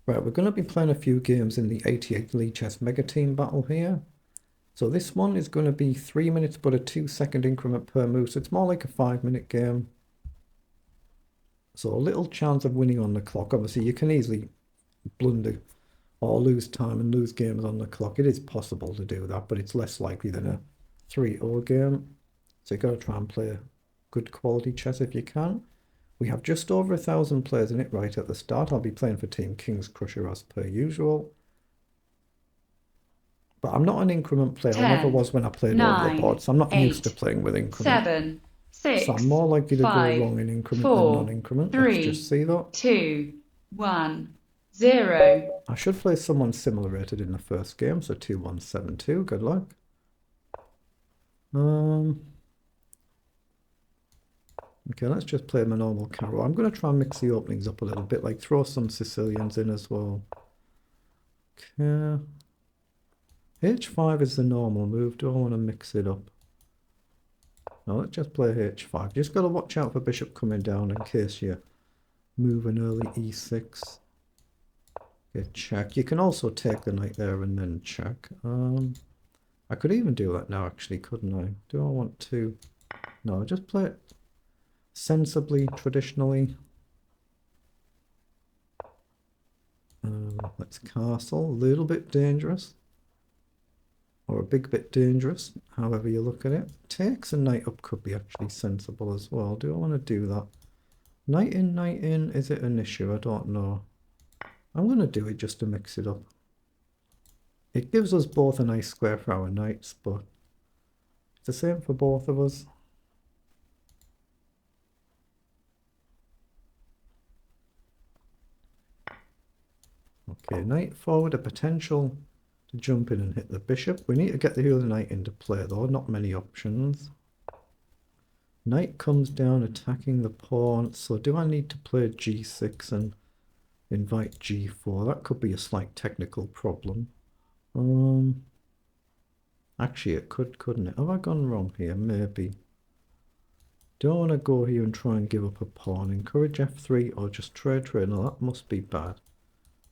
Right, we're going to be playing a few games in the 88 lichess megateambattle here. So this one is going to be 3 minutes but a 2-second increment per move, so it's more like a 5-minute game. So a little chance of winning on the clock. Obviously you can easily blunder or lose time and lose games on the clock. It is possible to do that, but it's less likely than a 3-0 game. So you've got to try and play good quality chess if you can. We have just over 1,000 players in it right at the start. I'll be playing for Team King's Crusher as per usual. But I'm not an increment player. I never 10, was when I played over the board, 9, so I'm not used to 8, playing with increment. 7, So I'm 6, more likely to go 5, wrong in increment than 4, non-increment. Let's just 3, see that. 2, 1, 0. I should play someone similar rated in the first game, so 2172. Good luck. Okay, let's just play my normal carol. I'm going to try and mix the openings up a little bit, like throw some Sicilians in as well. Okay. H5 is the normal move. Do I want to mix it up? No, let's just play H5. Just got to watch out for bishop coming down in case you move an early E6. Okay, check. You can also take the knight there and then check. I could even do that now, actually, couldn't I? Do I want to? No, just play it sensibly, traditionally. Let's castle. A little bit dangerous. Or a big bit dangerous, however you look at it. Takes a knight up could be actually sensible as well. Do I want to do that? Knight in, is it an issue? I don't know. I'm going to do it just to mix it up. It gives us both a nice square for our knights, but it's the same for both of us. Okay, knight forward, a potential to jump in and hit the bishop. We need to get the other knight into play though, not many options. Knight comes down attacking the pawn, so do I need to play g6 and invite g4? That could be a slight technical problem. Actually it could, couldn't it? Have I gone wrong here? Maybe. Do I want to go here and try and give up a pawn? Encourage f3 or just trade? No, that must be bad.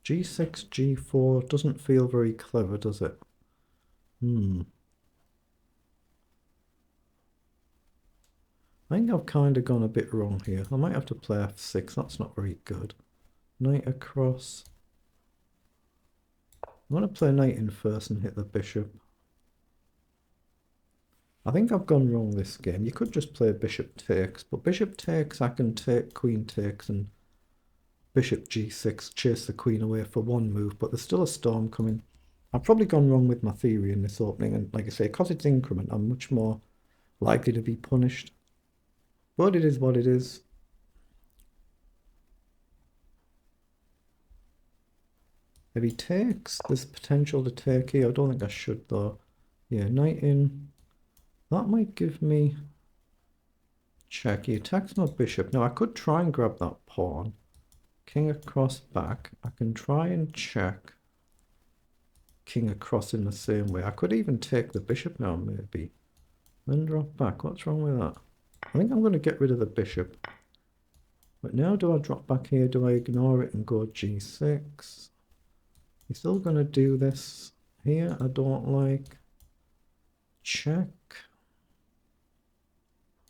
g6, g4 doesn't feel very clever, does it? I think I've kind of gone a bit wrong here. I might have to play f6. That's not very good. Knight across. I want to play knight in first and hit the bishop. I think I've gone wrong this game. You could just play bishop takes, but bishop takes, I can take queen takes and bishop g6, chase the queen away for one move, but there's still a storm coming. I've probably gone wrong with my theory in this opening, and like I say, because it's increment, I'm much more likely to be punished. But it is what it is. If he takes, there's potential to take here. I don't think I should though. Yeah, knight in. That might give me check. He attacks my bishop. Now I could try and grab that pawn. King across back. I can try and check. King across in the same way. I could even take the bishop now, maybe. Then drop back. What's wrong with that? I think I'm going to get rid of the bishop. But now do I drop back here? Do I ignore it and go g6? He's still going to do this here. I don't like. Check.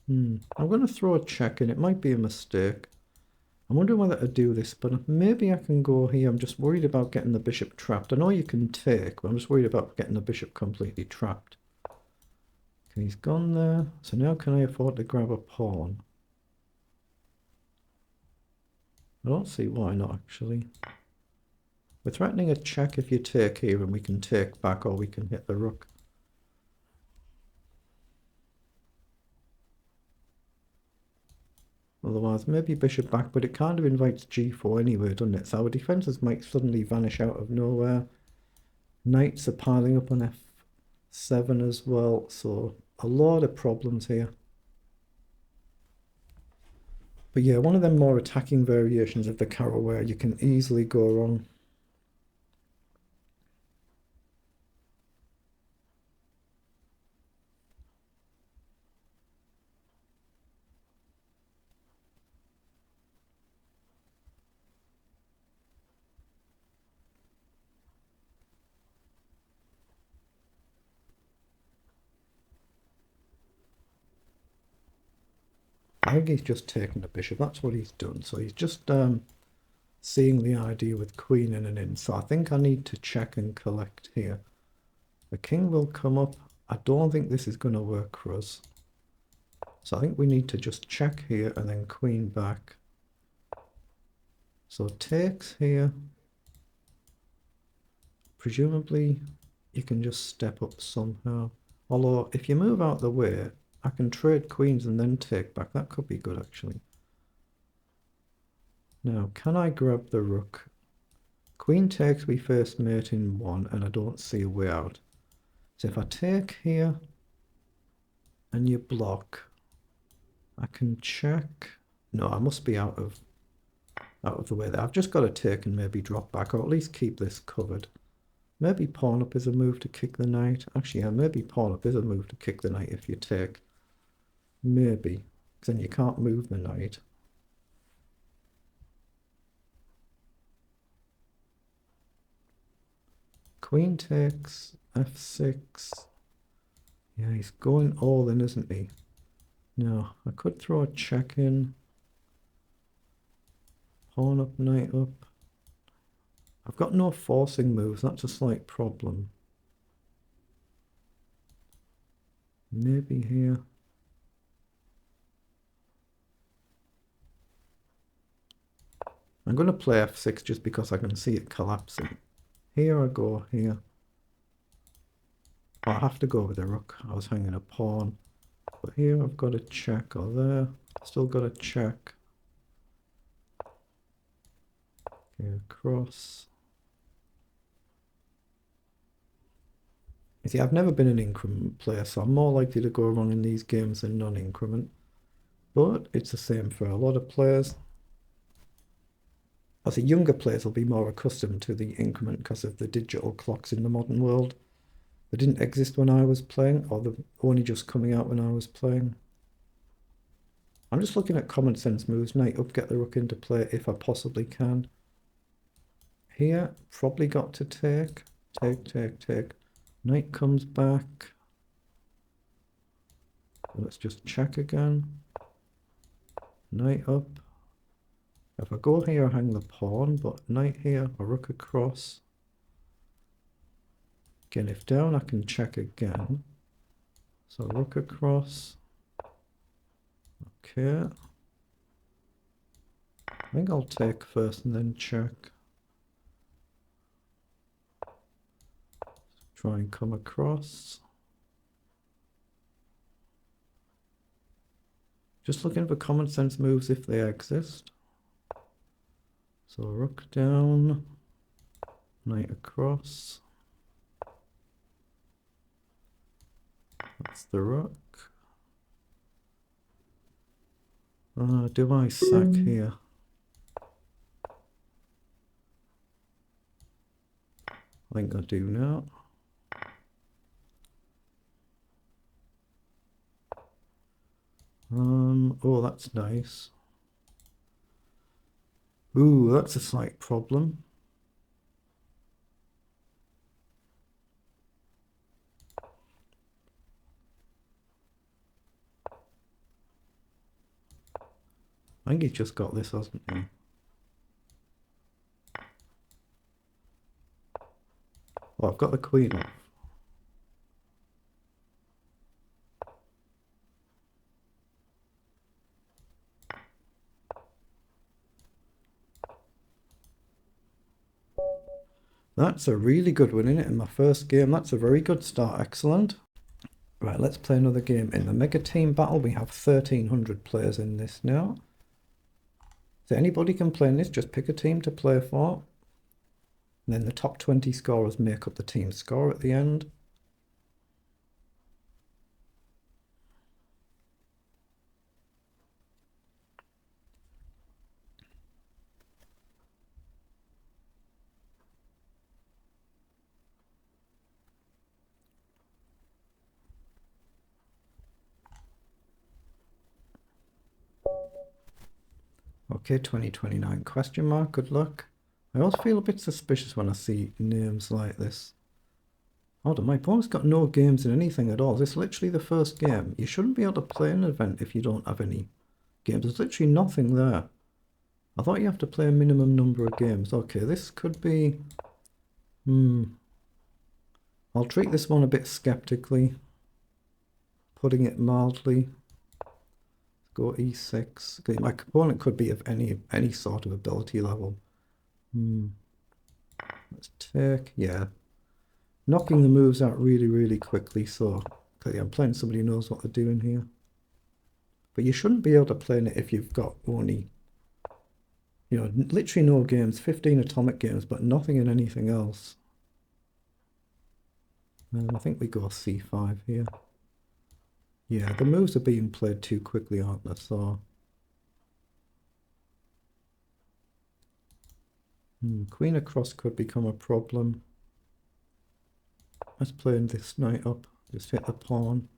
I'm going to throw a check in. It might be a mistake. I'm wondering whether to do this, but maybe I can go here. I'm just worried about getting the bishop trapped. I know you can take, but I'm just worried about getting the bishop completely trapped. Okay, he's gone there. So now can I afford to grab a pawn? I don't see why not, actually. We're threatening a check if you take here, and we can take back, or we can hit the rook. Otherwise, maybe bishop back, but it kind of invites g4 anyway, doesn't it? So our defences might suddenly vanish out of nowhere. Knights are piling up on f7 as well, so a lot of problems here. But yeah, one of them more attacking variations of the carol where you can easily go wrong. I think he's just taken the bishop. That's what he's done. So he's just seeing the idea with queen in and in. So I think I need to check and collect here. The king will come up. I don't think this is going to work for us. So I think we need to just check here and then queen back. So takes here. Presumably you can just step up somehow. Although if you move out the way, I can trade queens and then take back. That could be good actually. Now, can I grab the rook? Queen takes, we first mate in 1 and I don't see a way out. So if I take here and you block, I can check. No, I must be out of the way there. I've just got to take and maybe drop back, or at least keep this covered. Maybe pawn up is a move to kick the knight. Actually, yeah, maybe pawn up is a move to kick the knight if you take. Maybe, because then you can't move the knight. Queen takes, f6. Yeah, he's going all in, isn't he? No, I could throw a check in. Pawn up, knight up. I've got no forcing moves, that's a slight problem. Maybe here. I'm going to play f6 just because I can see it collapsing. Here I go, here. Oh, I have to go with the rook. I was hanging a pawn. But here I've got a check, or there. Still got a check. Okay, across. You see, I've never been an increment player, so I'm more likely to go wrong in these games than non-increment. But it's the same for a lot of players. I see younger players will be more accustomed to the increment because of the digital clocks in the modern world. They didn't exist when I was playing, or they're only just coming out when I was playing. I'm just looking at common sense moves. Knight up, get the rook into play if I possibly can. Here, probably got to take. Take. Knight comes back. Let's just check again. Knight up. If I go here, I hang the pawn, but knight here, a rook across. Again, if down, I can check again. So rook across. Okay. I think I'll take first and then check. Try and come across. Just looking for common sense moves if they exist. So rook down, knight across. That's the rook. Do I sack here? I think I do now. Oh, that's nice. Ooh, that's a slight problem. I think he's just got this, hasn't he? Oh, I've got the queen off. That's a really good one, isn't it? In my first game, that's a very good start. Excellent. Right, let's play another game. In the mega team battle, we have 1,300 players in this now. So anybody can play in this, just pick a team to play for. And then the top 20 scorers make up the team score at the end. Okay, 2029 question mark, good luck. I always feel a bit suspicious when I see names like this. Hold on, my opponent's got no games in anything at all. This is literally the first game. You shouldn't be able to play an event if you don't have any games. There's literally nothing there. I thought you have to play a minimum number of games. Okay, this could be... I'll treat this one a bit skeptically, putting it mildly. Go e6. Okay, my opponent could be of any sort of ability level. Let's take, yeah. Knocking the moves out really, really quickly, so okay, I'm playing somebody who knows what they're doing here. But you shouldn't be able to play it if you've got only, you know, literally no games, 15 atomic games, but nothing in anything else. I think we go c5 here. Yeah, the moves are being played too quickly, aren't they? So, queen across could become a problem. Let's play this knight up. Just hit the pawn.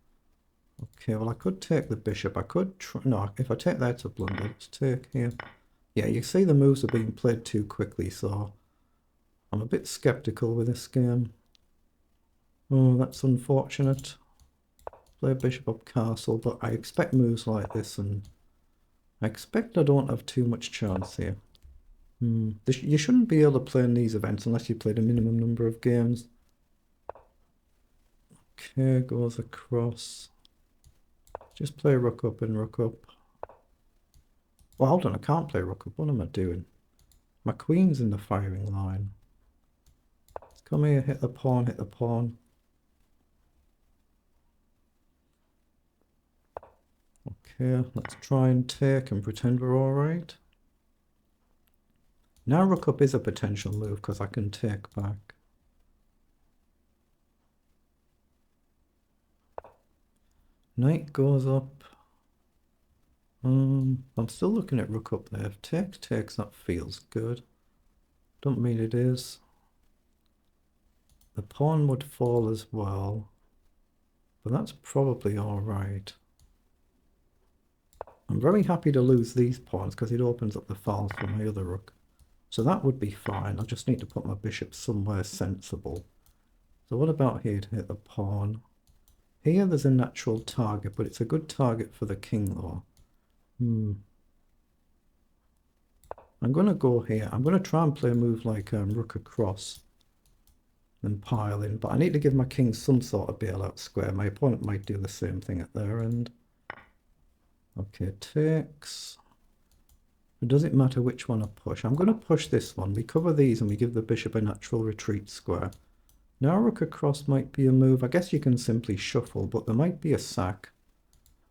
Okay, well I could take the bishop. I could try. No, if I take that, it's a blunder. Let's take here. Yeah, you see the moves are being played too quickly, so I'm a bit skeptical with this game. Oh, that's unfortunate. Play bishop up castle, but I expect moves like this, and I expect I don't have too much chance here. You shouldn't be able to play in these events unless you played a minimum number of games. Okay, goes across. Just play rook up and rook up. Well, hold on, I can't play rook up. What am I doing? My queen's in the firing line. Let's come here, hit the pawn, hit the pawn. Okay, let's try and take and pretend we're alright. Now rook up is a potential move because I can take back. Knight goes up. I'm still looking at rook up there. If takes, that feels good. Don't mean it is. The pawn would fall as well, but that's probably alright. I'm very happy to lose these pawns because it opens up the files for my other rook. So that would be fine. I just need to put my bishop somewhere sensible. So what about here to hit the pawn? Here there's a natural target, but it's a good target for the king though. I'm going to go here. I'm going to try and play a move like rook across and pile in, but I need to give my king some sort of bailout square. My opponent might do the same thing at their end. Okay, takes. It doesn't matter which one I push. I'm going to push this one. We cover these and we give the bishop a natural retreat square. Now rook across might be a move. I guess you can simply shuffle, but there might be a sack.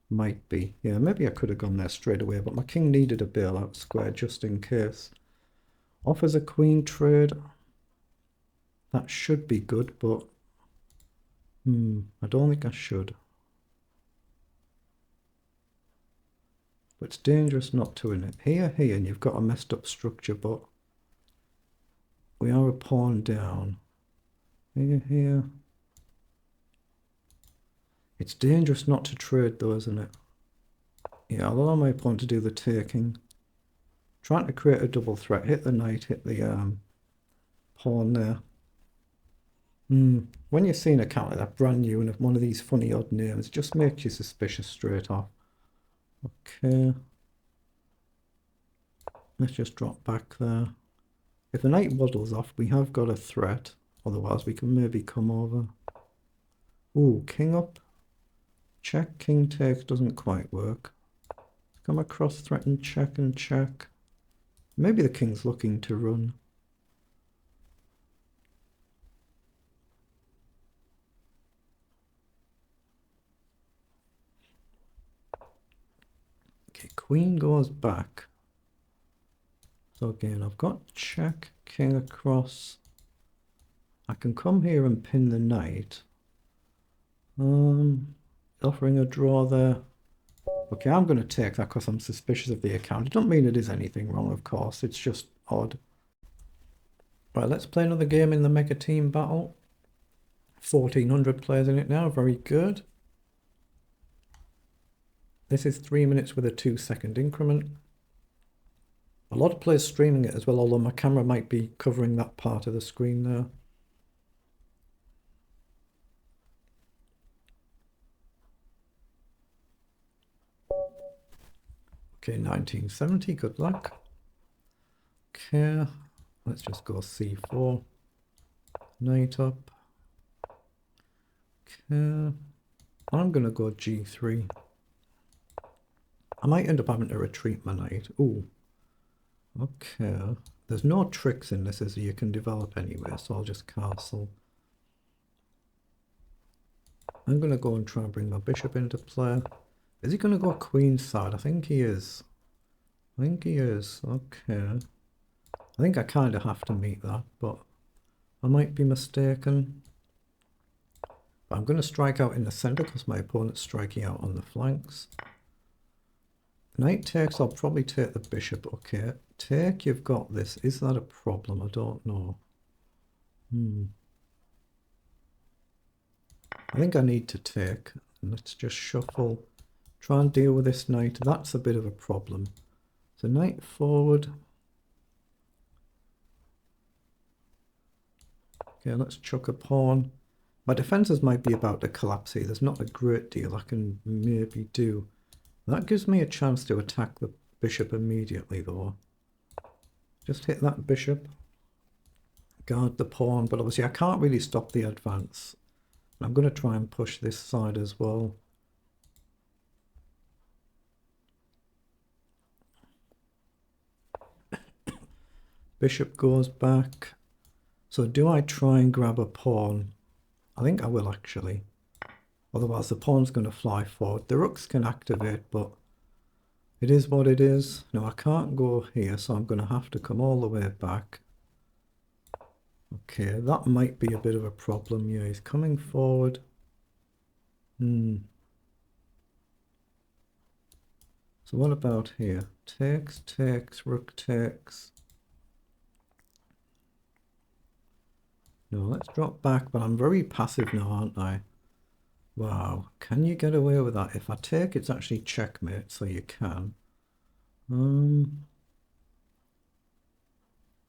Might be. Yeah, maybe I could have gone there straight away, but my king needed a bailout square just in case. Offers a queen trade. That should be good, but I don't think I should. But it's dangerous not to in it. Here, and you've got a messed up structure, but we are a pawn down. Here. It's dangerous not to trade though, isn't it? Yeah, I'll allow my opponent to do the taking. Trying to create a double threat. Hit the knight, hit the pawn there. When you're seeing a count like that brand new and one of these funny odd names, it just makes you suspicious straight off. Okay. Let's just drop back there. If the knight waddles off, we have got a threat. Otherwise, we can maybe come over. Ooh, king up. Check, king takes doesn't quite work. Come across, threaten, check and check. Maybe the king's looking to run. Okay, queen goes back. So again, I've got check, king across. I can come here and pin the knight. Offering a draw there. Okay, I'm going to take that because I'm suspicious of the account. It don't mean it is anything wrong, of course. It's just odd. Right, let's play another game in the mega team battle. 1,400 players in it now. Very good. This is 3 minutes with a 2-second increment. A lot of players streaming it as well, although my camera might be covering that part of the screen there. Okay, 1970, good luck. Okay, let's just go c4. Knight up. Okay, I'm gonna go g3. I might end up having to retreat my knight. Ooh. Okay. There's no tricks in this as you can develop anywhere, so I'll just castle. I'm gonna go and try and bring my bishop into play. Is he gonna go queenside? I think he is. I think he is. Okay. I think I kind of have to meet that, but I might be mistaken. But I'm going to strike out in the center because my opponent's striking out on the flanks. Knight takes, I'll probably take the bishop. Okay, take, you've got this. Is that a problem? I don't know. I think I need to take. Let's just shuffle. Try and deal with this knight. That's a bit of a problem. So knight forward. Okay, let's chuck a pawn. My defenses might be about to collapse here. There's not a great deal I can maybe do. That gives me a chance to attack the bishop immediately though. Just hit that bishop. Guard the pawn, but obviously I can't really stop the advance. I'm going to try and push this side as well. Bishop goes back. So do I try and grab a pawn? I think I will actually. Otherwise the pawn's going to fly forward. The rooks can activate, but it is what it is. No, I can't go here, so I'm going to have to come all the way back. Okay, that might be a bit of a problem. Yeah, he's coming forward. So what about here? Takes, takes, rook takes. No, let's drop back, but I'm very passive now, aren't I? Wow, can you get away with that? If I take, it's actually checkmate, so you can.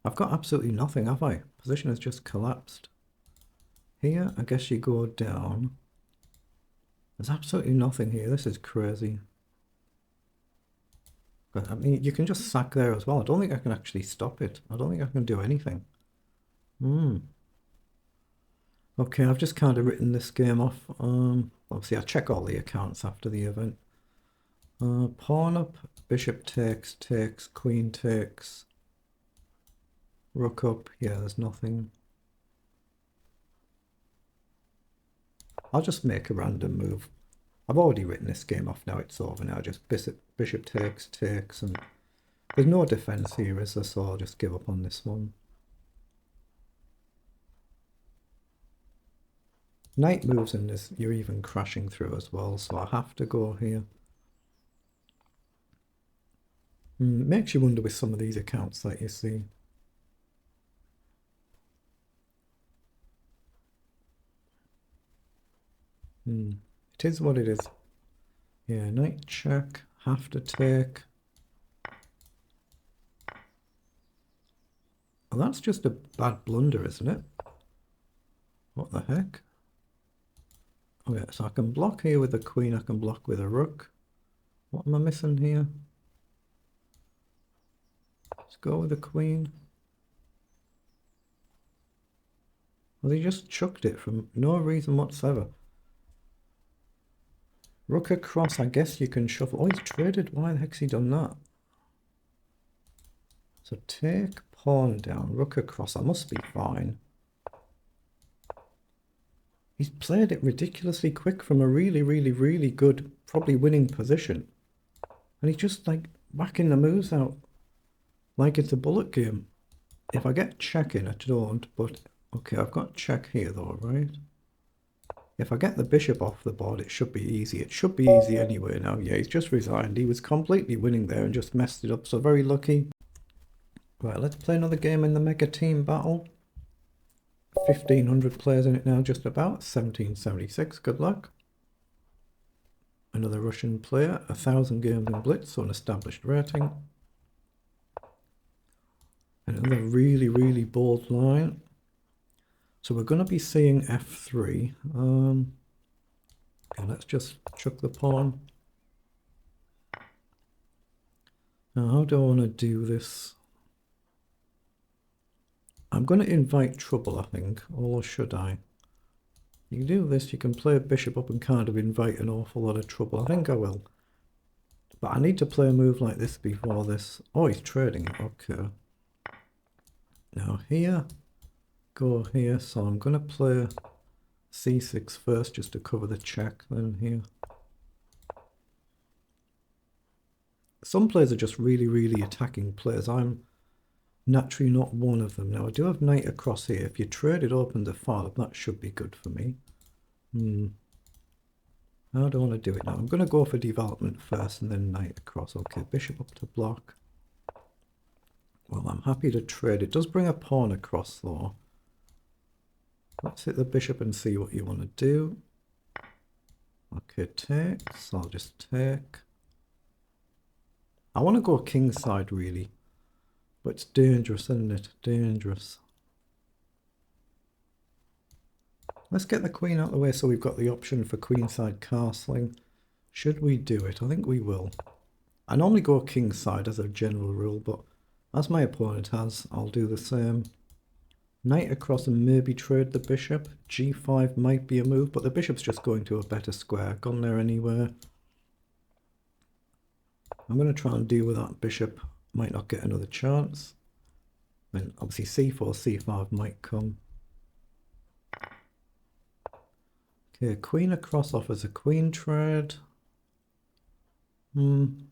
I've got absolutely nothing, have I? Position has just collapsed. Here, I guess you go down. There's absolutely nothing here. This is crazy. But I mean, you can just sack there as well. I don't think I can actually stop it. I don't think I can do anything. Okay, I've just kind of written this game off. Obviously, I check all the accounts after the event. Pawn up, bishop takes, takes, queen takes. Rook up, yeah, there's nothing. I'll just make a random move. I've already written this game off now, it's over now. Just bishop takes, takes, and there's no defense here, is there? So I'll just give up on this one. Knight moves in this, you're even crashing through as well, so I have to go here. Makes you wonder with some of these accounts that you see. It is what it is. Yeah, knight check, have to take. Well, that's just a bad blunder, isn't it? What the heck? Okay, so I can block here with a queen, I can block with a rook. What am I missing here? Let's go with the queen. Well, they just chucked it from no reason whatsoever. Rook across, I guess you can shuffle. Oh, he's traded. Why the heck's he done that? So take pawn down, rook across. That must be fine. He's played it ridiculously quick from a really, really, really good, probably winning position. And he's just like whacking the moves out like it's a bullet game. If I get check in, I don't, but okay, I've got check here though, right? If I get the bishop off the board, it should be easy. It should be easy anyway now. Yeah, he's just resigned. He was completely winning there and just messed it up, so very lucky. Right, let's play another game in the mega team battle. 1,500 players in it now, just about. 1776, good luck. Another Russian player, 1,000 games in Blitz, so an established rating. Another really, really bold line. So we're going to be seeing f3. Okay, let's just chuck the pawn. Now, how do I want to do this? I'm going to invite trouble, I think, or should I? You can do this, you can play a bishop up and kind of invite an awful lot of trouble. I think I will. But I need to play a move like this before this. Oh, he's trading it, okay. Now here, go here, so I'm going to play c6 first just to cover the check, then here. Some players are just really, really attacking players. I'm naturally not one of them. Now I do have knight across here. If you trade it open to 5, that should be good for me. How do I want to do it now? I'm going to go for development first and then knight across. Okay, bishop up to block. Well, I'm happy to trade. It does bring a pawn across though. Let's hit the bishop and see what you want to do. Okay, take. So I'll just take. I want to go king side really. But it's dangerous, isn't it? Dangerous. Let's get the queen out of the way so we've got the option for queenside castling. Should we do it? I think we will. I normally go king side as a general rule, but as my opponent has, I'll do the same. Knight across and maybe trade the bishop. G5 might be a move, but the bishop's just going to a better square. Gone there anywhere. I'm going to try and deal with that bishop. Might not get another chance. Then obviously c4, c5 might come. Okay, queen across offers a queen trade. I'm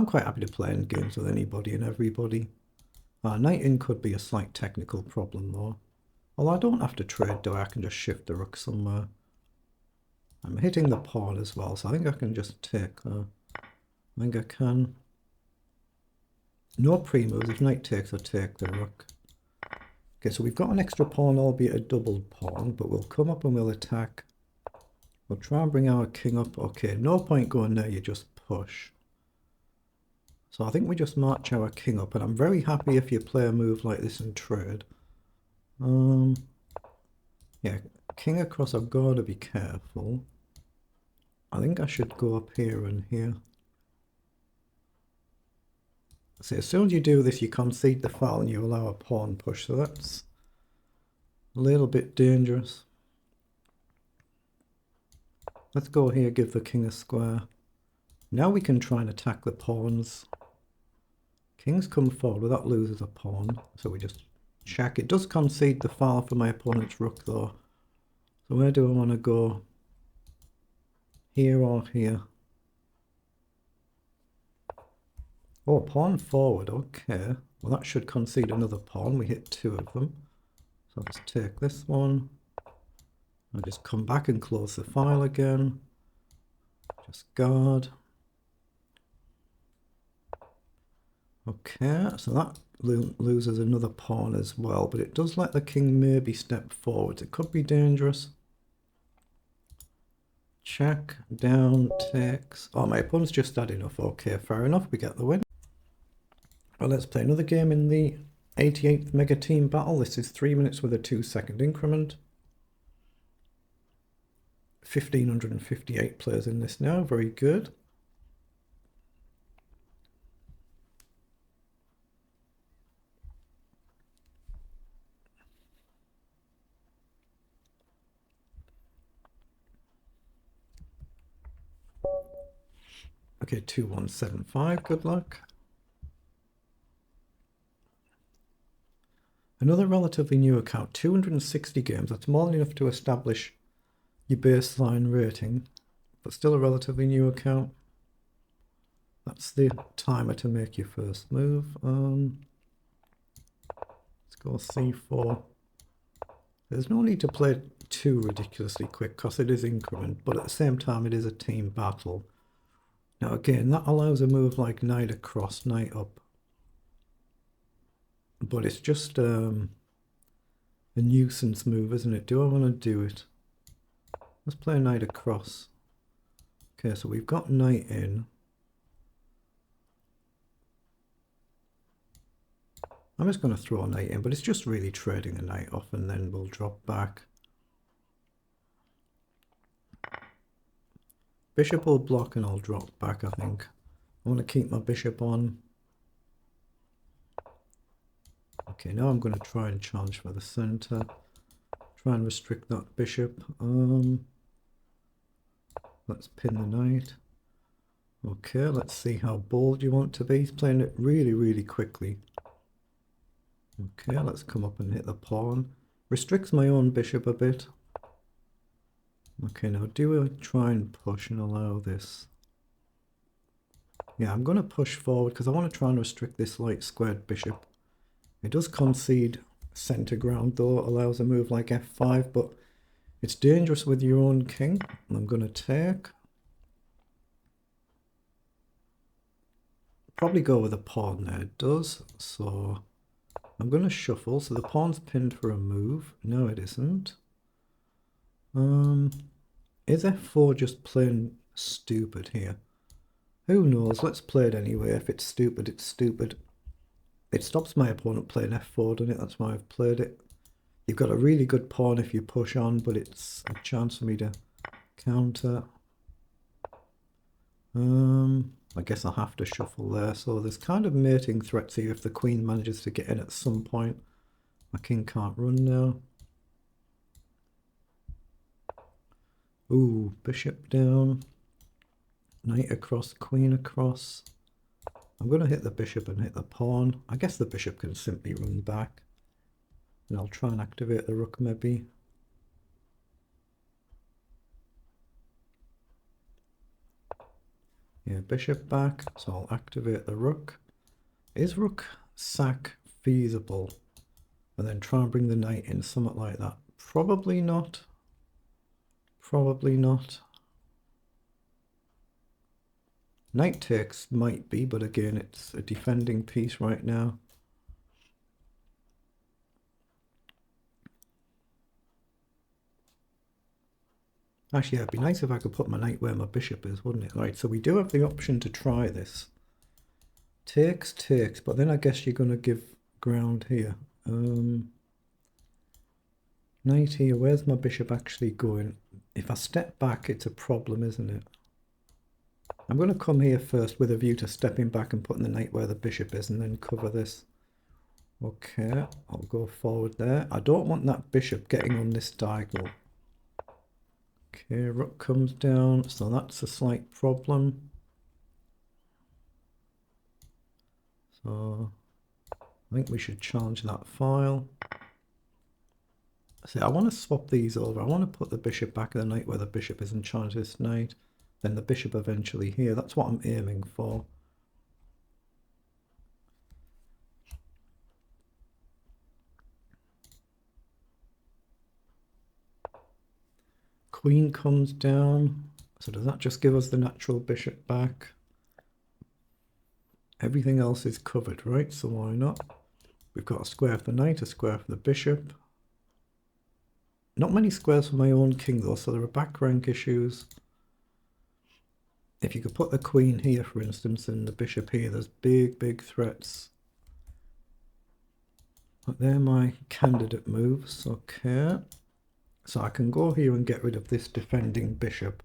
quite happy to play in games with anybody and everybody. Knight in could be a slight technical problem though. Well, I don't have to trade, do I? I can just shift the rook somewhere. I'm hitting the pawn as well, so I think I can just take that. I think I can. No pre-moves. If knight takes, I take the rook. Okay, so we've got an extra pawn, albeit a double pawn, but we'll come up and we'll attack. We'll try and bring our king up. Okay, no point going there, you just push. So I think we just march our king up, and I'm very happy if you play a move like this and trade. Yeah, king across, I've got to be careful. I think I should go up here and here. So as soon as you do this, you concede the file and you allow a pawn push. So that's a little bit dangerous. Let's go here, give the king a square. Now we can try and attack the pawns. Kings come forward, but that loses a pawn. So we just check. It does concede the file for my opponent's rook though. So where do I want to go? Here or here? Oh, pawn forward, okay. Well, that should concede another pawn. We hit 2 of them. So let's take this one. I'll just come back and close the file again. Just guard. Okay, so that loses another pawn as well, but it does let the king maybe step forward. It could be dangerous. Check, down, takes. Oh, my opponent's just had enough. Okay, fair enough. We get the win. Well, let's play another game in the 88th Mega Team Battle. This is 3 minutes with a 2-second increment. 1,558 players in this now. Very good. Okay, 2175. Good luck. Another relatively new account, 260 games. That's more than enough to establish your baseline rating, but still a relatively new account. That's the timer to make your first move. Let's go c4. There's no need to play too ridiculously quick because it is increment, but at the same time it is a team battle. Now again, that allows a move like knight across, knight up. But it's just a nuisance move, isn't it? Do I want to do it? Let's play knight across. Okay, so we've got knight in. I'm just going to throw a knight in, but it's just really trading a knight off and then we'll drop back. Bishop will block and I'll drop back, I think. I want to keep my bishop on. Okay, now I'm going to try and challenge for the center. Try and restrict that bishop. Let's pin the knight. Okay, let's see how bold you want to be. He's playing it really, really quickly. Okay, let's come up and hit the pawn. Restricts my own bishop a bit. Okay, now do I try and push and allow this? Yeah, I'm going to push forward because I want to try and restrict this light squared bishop. It does concede center ground though, allows a move like f5, but it's dangerous with your own king. I'm going to take. Probably go with a pawn there, it does. So I'm going to shuffle, so the pawn's pinned for a move. No, it isn't. Is f4 just plain stupid here? Who knows? Let's play it anyway. If it's stupid, it's stupid. It stops my opponent playing f4, doesn't it? That's why I've played it. You've got a really good pawn if you push on, but it's a chance for me to counter. I guess I'll have to shuffle there. So there's kind of mating threats here if the queen manages to get in at some point. My king can't run now. Ooh, bishop down. Knight across, queen across. I'm going to hit the bishop and hit the pawn. I guess the bishop can simply run back. And I'll try and activate the rook maybe. Yeah, bishop back, so I'll activate the rook. Is rook sack feasible? And then try and bring the knight in, something like that. Probably not. Probably not. Knight takes might be, but again, it's a defending piece right now. Actually, yeah, it'd be nice if I could put my knight where my bishop is, wouldn't it? Right, so we do have the option to try this. Takes, takes, but then I guess you're going to give ground here. Knight here, where's my bishop actually going? If I step back, it's a problem, isn't it? I'm going to come here first with a view to stepping back and putting the knight where the bishop is and then cover this. Okay, I'll go forward there. I don't want that bishop getting on this diagonal. Okay, rook comes down, so that's a slight problem. So I think we should challenge that file. See, I want to swap these over. I want to put the bishop back and the knight where the bishop is and challenge this knight. Then the bishop eventually here. That's what I'm aiming for. Queen comes down. So does that just give us the natural bishop back? Everything else is covered, right? So why not? We've got a square for the knight, a square for the bishop. Not many squares for my own king though, so there are back rank issues. If you could put the queen here, for instance, and the bishop here, there's big, big threats. But they're my candidate moves, okay. So I can go here and get rid of this defending bishop.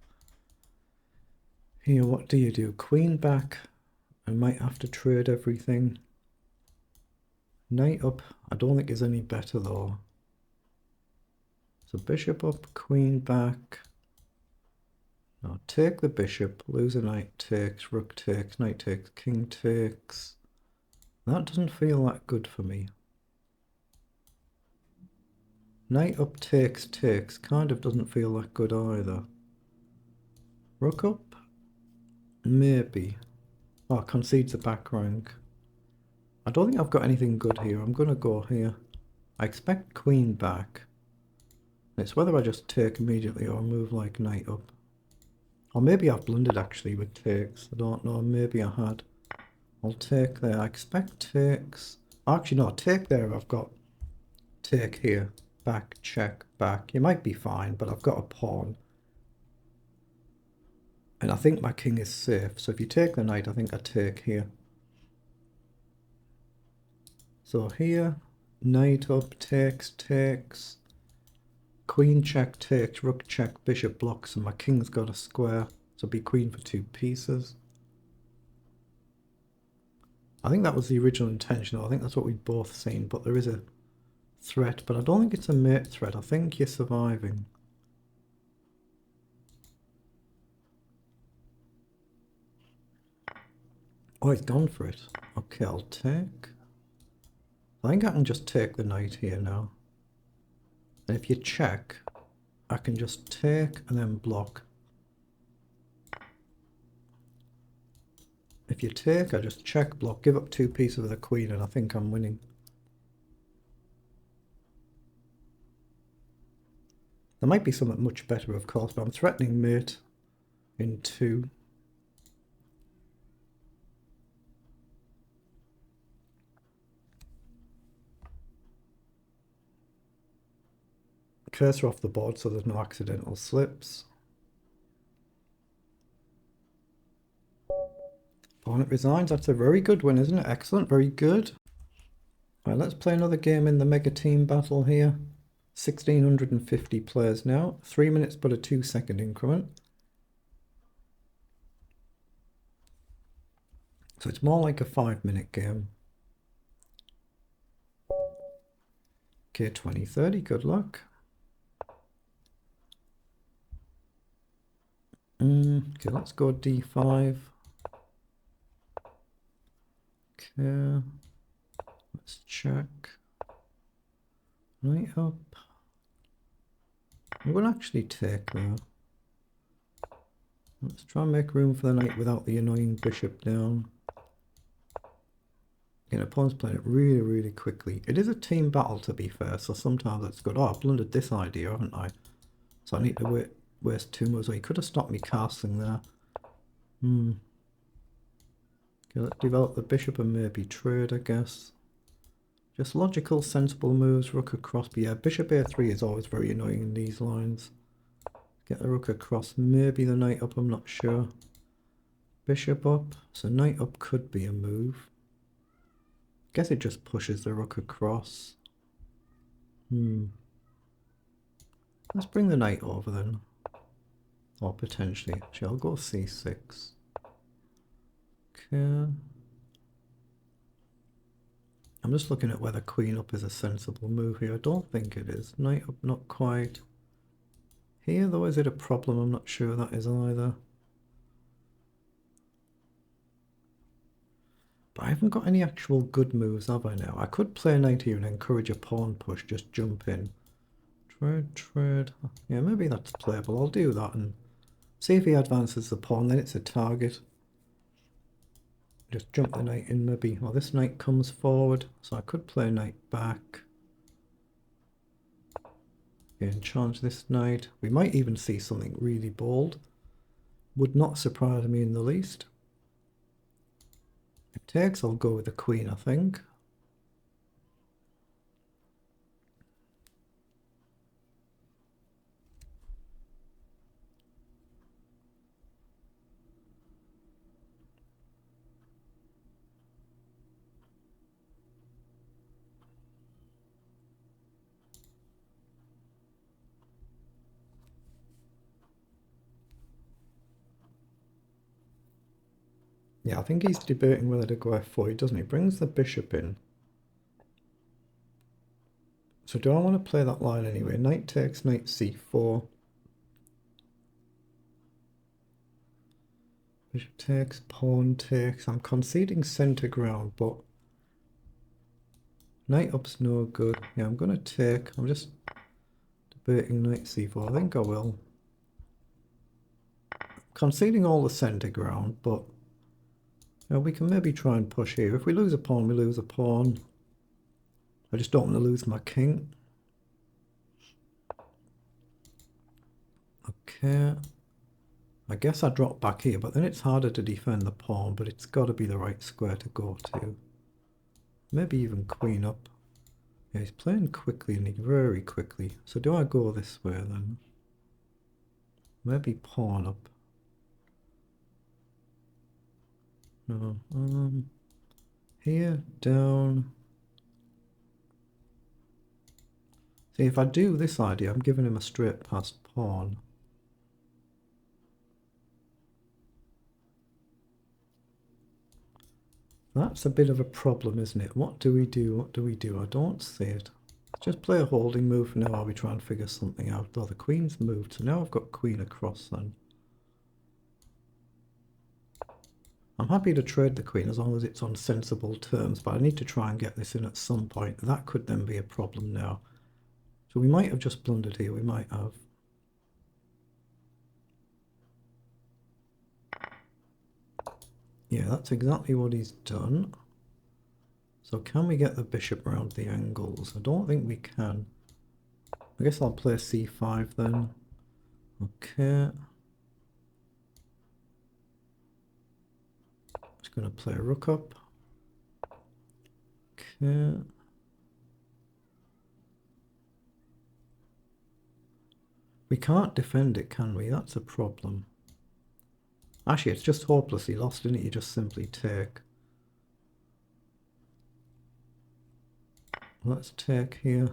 Here, what do you do? Queen back. I might have to trade everything. Knight up, I don't think is any better though. So bishop up, queen back. Now take the bishop, lose a knight, takes, rook takes, knight takes, king takes. That doesn't feel that good for me. Knight up takes, takes, kind of doesn't feel that good either. Rook up? Maybe. Oh, concedes a back rank. I don't think I've got anything good here. I'm going to go here. I expect queen back. It's whether I just take immediately or move like knight up. Or maybe I've blundered actually with takes. I don't know. Maybe I had. I'll take there. I expect takes. Actually, no. Take there. I've got take here. Back, check, back. You might be fine, but I've got a pawn. And I think my king is safe. So if you take the knight, I think I take here. So here, knight up, takes, takes. Queen check, takes, rook check, bishop blocks, and my king's got a square. So be queen for 2 pieces. I think that was the original intention. I think that's what we'd both seen, but there is a threat, but I don't think it's a mate threat. I think you're surviving. Oh, he's gone for it. Okay, I'll take. I think I can just take the knight here now. And if you check, I can just take and then block. If you take, I just check, block, give up 2 pieces of the queen, and I think I'm winning. There might be something much better, of course, but I'm threatening mate in 2. Cursor off the board so there's no accidental slips. Opponent resigns. That's a very good win, isn't it? Excellent, very good. Right, let's play another game in the mega team battle here. 1,650 players now. 3 minutes but a 2-second increment. So it's more like a 5-minute game. Okay, 2030, good luck. Okay, let's go d5. Okay, let's check. Right up. I'm going to actually take there. Let's try and make room for the knight without the annoying bishop down. Again, opponent's playing it really, really quickly. It is a team battle, to be fair, so sometimes it's good. Oh, I've blundered this idea, haven't I? So I need to waste 2 moves. He could have stopped me castling there. Okay, let's develop the bishop and maybe trade, I guess. Just logical, sensible moves. Rook across. But yeah, bishop a3 is always very annoying in these lines. Get the rook across. Maybe the knight up, I'm not sure. Bishop up. So knight up could be a move. Guess it just pushes the rook across. Let's bring the knight over then. Or potentially. Actually, I'll go c6. Okay. I'm just looking at whether queen up is a sensible move here. I don't think it is. Knight up, not quite. Here, though, is it a problem? I'm not sure that is either. But I haven't got any actual good moves, have I now? I could play knight here and encourage a pawn push, just jump in. Trade. Yeah, maybe that's playable. I'll do that and see if he advances the pawn, then it's a target. Just jump the knight in maybe. Well, this knight comes forward, so I could play knight back. Again, charge this knight. We might even see something really bold. Would not surprise me in the least. If it takes, I'll go with the queen, I think. Yeah, I think he's debating whether to go f4. He doesn't. He brings the bishop in. So do I want to play that line anyway? Knight takes, knight c4. Bishop takes, pawn takes. I'm conceding center ground, but knight up's no good. Yeah, I'm going to take. I'm just debating knight c4. I think I will. Conceding all the center ground, but we can maybe try and push here. If we lose a pawn, we lose a pawn. I just don't want to lose my king. Okay. I guess I drop back here, but then it's harder to defend the pawn, but it's got to be the right square to go to. Maybe even queen up. Yeah, he's playing quickly and very quickly. So do I go this way then? Maybe pawn up. No. Here, down. See, if I do this idea, I'm giving him a straight past pawn. That's a bit of a problem, isn't it? What do we do? What do we do? I don't see it. Let's just play a holding move for now while we try and figure something out. Oh, the queen's moved, so now I've got queen across then. I'm happy to trade the queen as long as it's on sensible terms, but I need to try and get this in at some point. That could then be a problem now. So we might have just blundered here, we might have. Yeah, that's exactly what he's done. So can we get the bishop around the angles? I don't think we can. I guess I'll play c5 then. Okay. Just going to play rook up. Okay. We can't defend it, can we? That's a problem. Actually, it's just hopelessly lost, isn't it? You just simply take. Let's take here.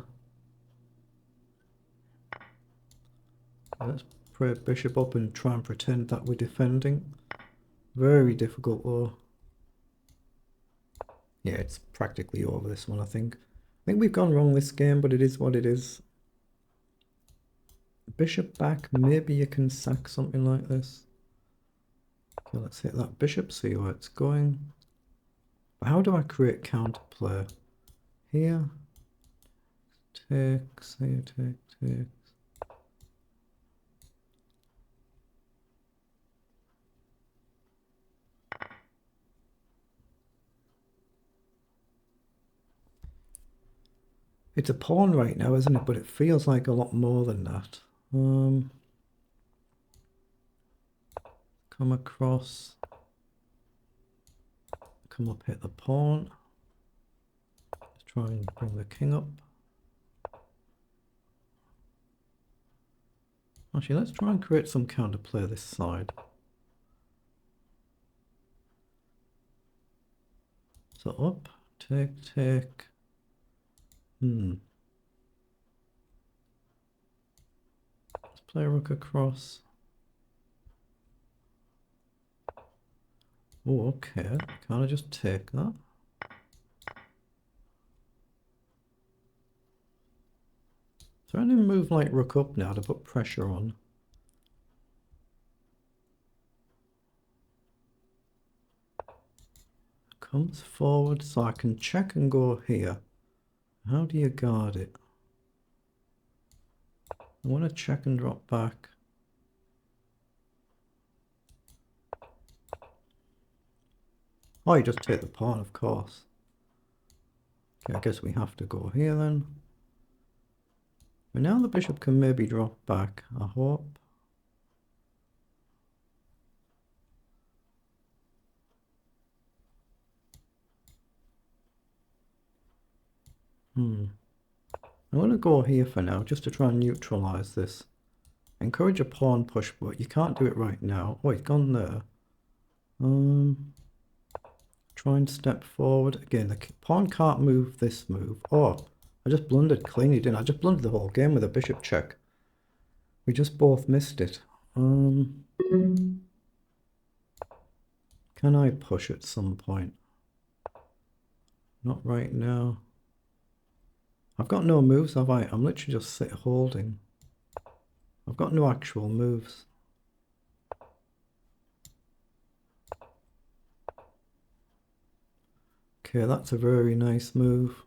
Let's play bishop up and try and pretend that we're defending. Very difficult though. Yeah, it's practically over this one, I think. I think we've gone wrong this game, but it is what it is. Bishop back, maybe you can sack something like this. Okay, let's hit that bishop, see where it's going. But how do I create counterplay? Here. Takes, here, takes. It's a pawn right now, isn't it? But it feels like a lot more than that. Come across. Come up, hit the pawn. Let's try and bring the king up. Actually, let's try and create some counterplay this side. So up, take. Let's play rook across. Oh, okay. Can't I just take that? Is there any move like rook up now to put pressure on? Comes forward, so I can check and go here. How do you guard it? I want to check and drop back. Oh, you just take the pawn, of course. Okay, I guess we have to go here then. But now the bishop can maybe drop back, I hope. I'm going to go here for now, just to try and neutralize this. Encourage a pawn push, but you can't do it right now. Oh, he's gone there. Try and step forward. Again, the pawn can't move this move. Oh, I just blundered cleanly, didn't I? I just blundered the whole game with a bishop check. We just both missed it. Can I push at some point? Not right now. I've got no moves, have I? I'm literally just sit holding. I've got no actual moves. Okay, that's a very nice move.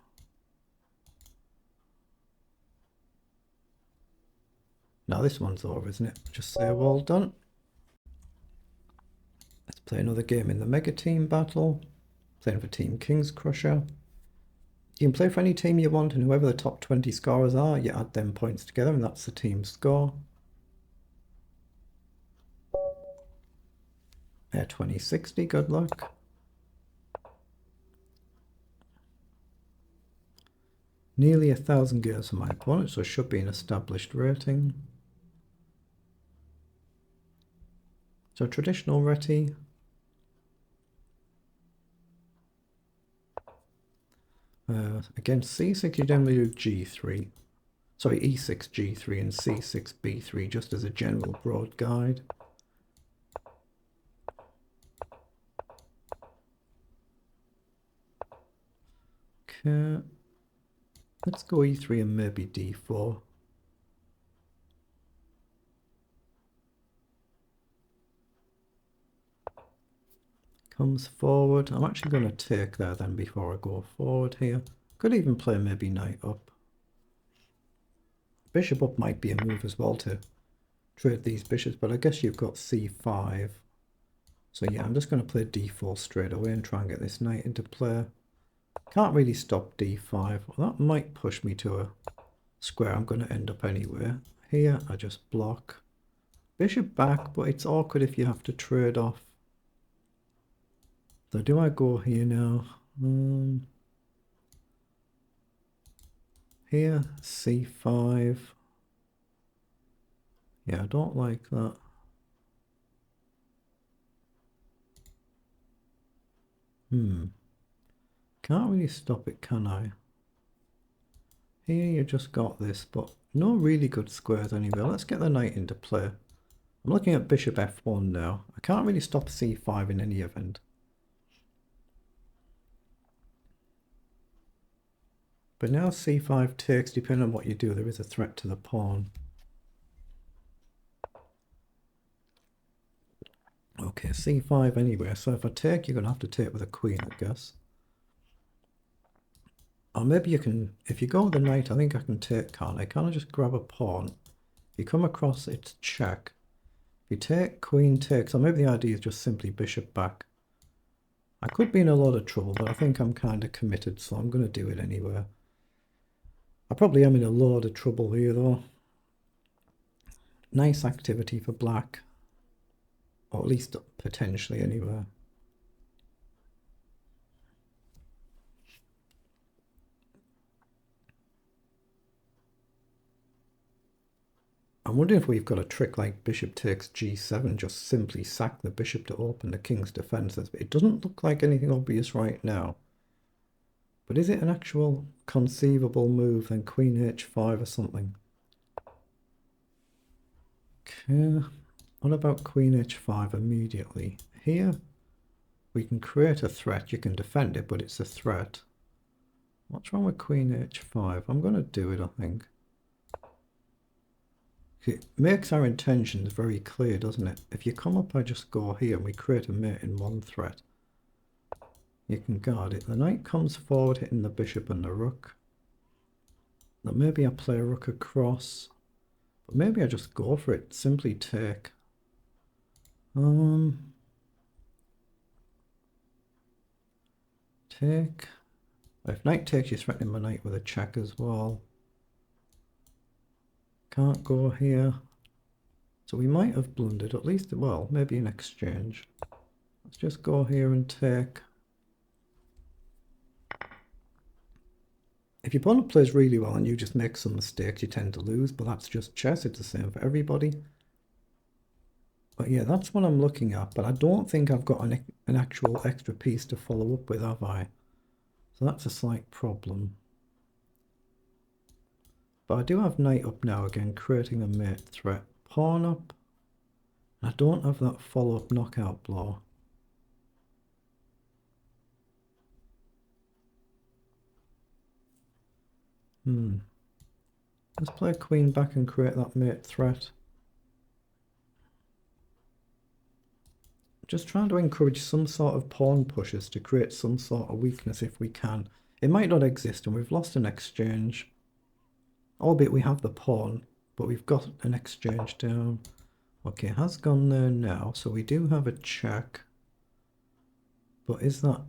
Now this one's over, isn't it? Just say well done. Let's play another game in the mega team battle. Playing for Team King's Crusher. You can play for any team you want, and whoever the top 20 scorers are, you add them points together, and that's the team score. Air 2060, good luck. Nearly 1,000 gears for my opponent, so it should be an established rating. So traditional reti. Against c6 you generally do g3. Sorry, e6 g3 and c6 b3 just as a general broad guide. Okay. Let's go e3 and maybe d4. Comes forward. I'm actually going to take there then before I go forward here. Could even play maybe knight up. Bishop up might be a move as well to trade these bishops, but I guess you've got c5. So yeah, I'm just going to play d4 straight away and try and get this knight into play. Can't really stop d5. Well, that might push me to a square I'm going to end up anyway. Here, I just block. Bishop back, but it's awkward if you have to trade off. So do I go here now? Here, c5. Yeah, I don't like that. Can't really stop it, can I? Here you just got this, but no really good squares anyway. Let's get the knight into play. I'm looking at bishop f1 now. I can't really stop c5 in any event. But now c5 takes, depending on what you do, there is a threat to the pawn. Okay, c5 anyway, so if I take, you're going to have to take with a queen, I guess. Or maybe you can, if you go with the knight, I think I can take, can't I? Can't I just grab a pawn? If you come across, it's check. If you take, queen takes, or maybe the idea is just simply bishop back. I could be in a lot of trouble, but I think I'm kind of committed, so I'm going to do it anyway. I probably am in a lot of trouble here, though. Nice activity for black. Or at least potentially anyway. I'm wondering if we've got a trick like bishop takes g7, just simply sack the bishop to open the king's defences. It doesn't look like anything obvious right now. But is it an actual conceivable move, then queen h5 or something? Okay, what about queen h5 immediately? Here, we can create a threat. You can defend it, but it's a threat. What's wrong with queen h5? I'm going to do it, I think. It makes our intentions very clear, doesn't it? If you come up, I just go here and we create a mate in one threat. You can guard it. The knight comes forward, hitting the bishop and the rook. Now maybe I play a rook across, but maybe I just go for it. Simply take. Take. If knight takes, you're threatening my knight with a check as well. Can't go here. So we might have blundered, at least, well, maybe in exchange. Let's just go here and take. If your opponent plays really well and you just make some mistakes, you tend to lose, but that's just chess. It's the same for everybody. But yeah, that's what I'm looking at, but I don't think I've got an actual extra piece to follow up with, have I? So that's a slight problem. But I do have knight up now again, creating a mate threat. Pawn up. I don't have that follow-up knockout blow. Let's play queen back and create that mate threat. Just trying to encourage some sort of pawn pushes to create some sort of weakness if we can. It might not exist and we've lost an exchange. Albeit we have the pawn, but we've got an exchange down. Okay, it has gone there now, so we do have a check. But is that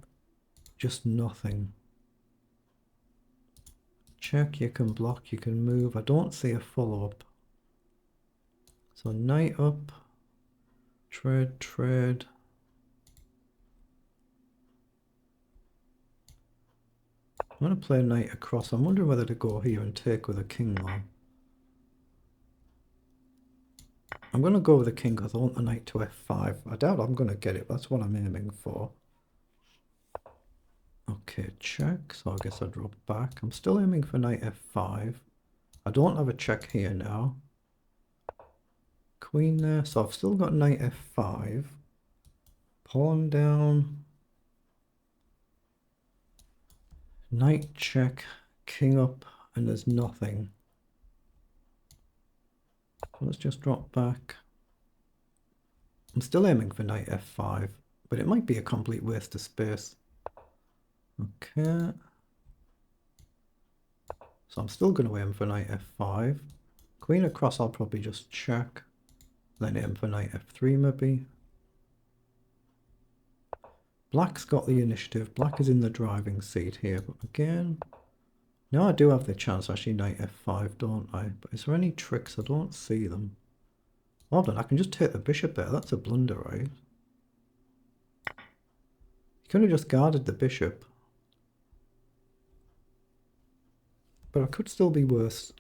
just nothing? Check, you can block, you can move. I don't see a follow-up. So knight up, trade, trade. I'm going to play knight across. I'm wondering whether to go here and take with a king though. I'm going to go with the king because I want the knight to f5. I doubt I'm going to get it, but that's what I'm aiming for. Okay, check. So I guess I drop back. I'm still aiming for knight f5. I don't have a check here now. Queen there. So I've still got knight f5. Pawn down. Knight check, king up, and there's nothing. Let's just drop back. I'm still aiming for knight f5, but it might be a complete waste of space. Okay. So I'm still going to aim for knight f5. Queen across, I'll probably just check. Then aim for knight f3 maybe. Black's got the initiative. Black is in the driving seat here, but again... Now I do have the chance, actually, knight f5, don't I? But is there any tricks? I don't see them. Hold on, I can just take the bishop there. That's a blunder, right? You could have just guarded the bishop. But I could still be worse.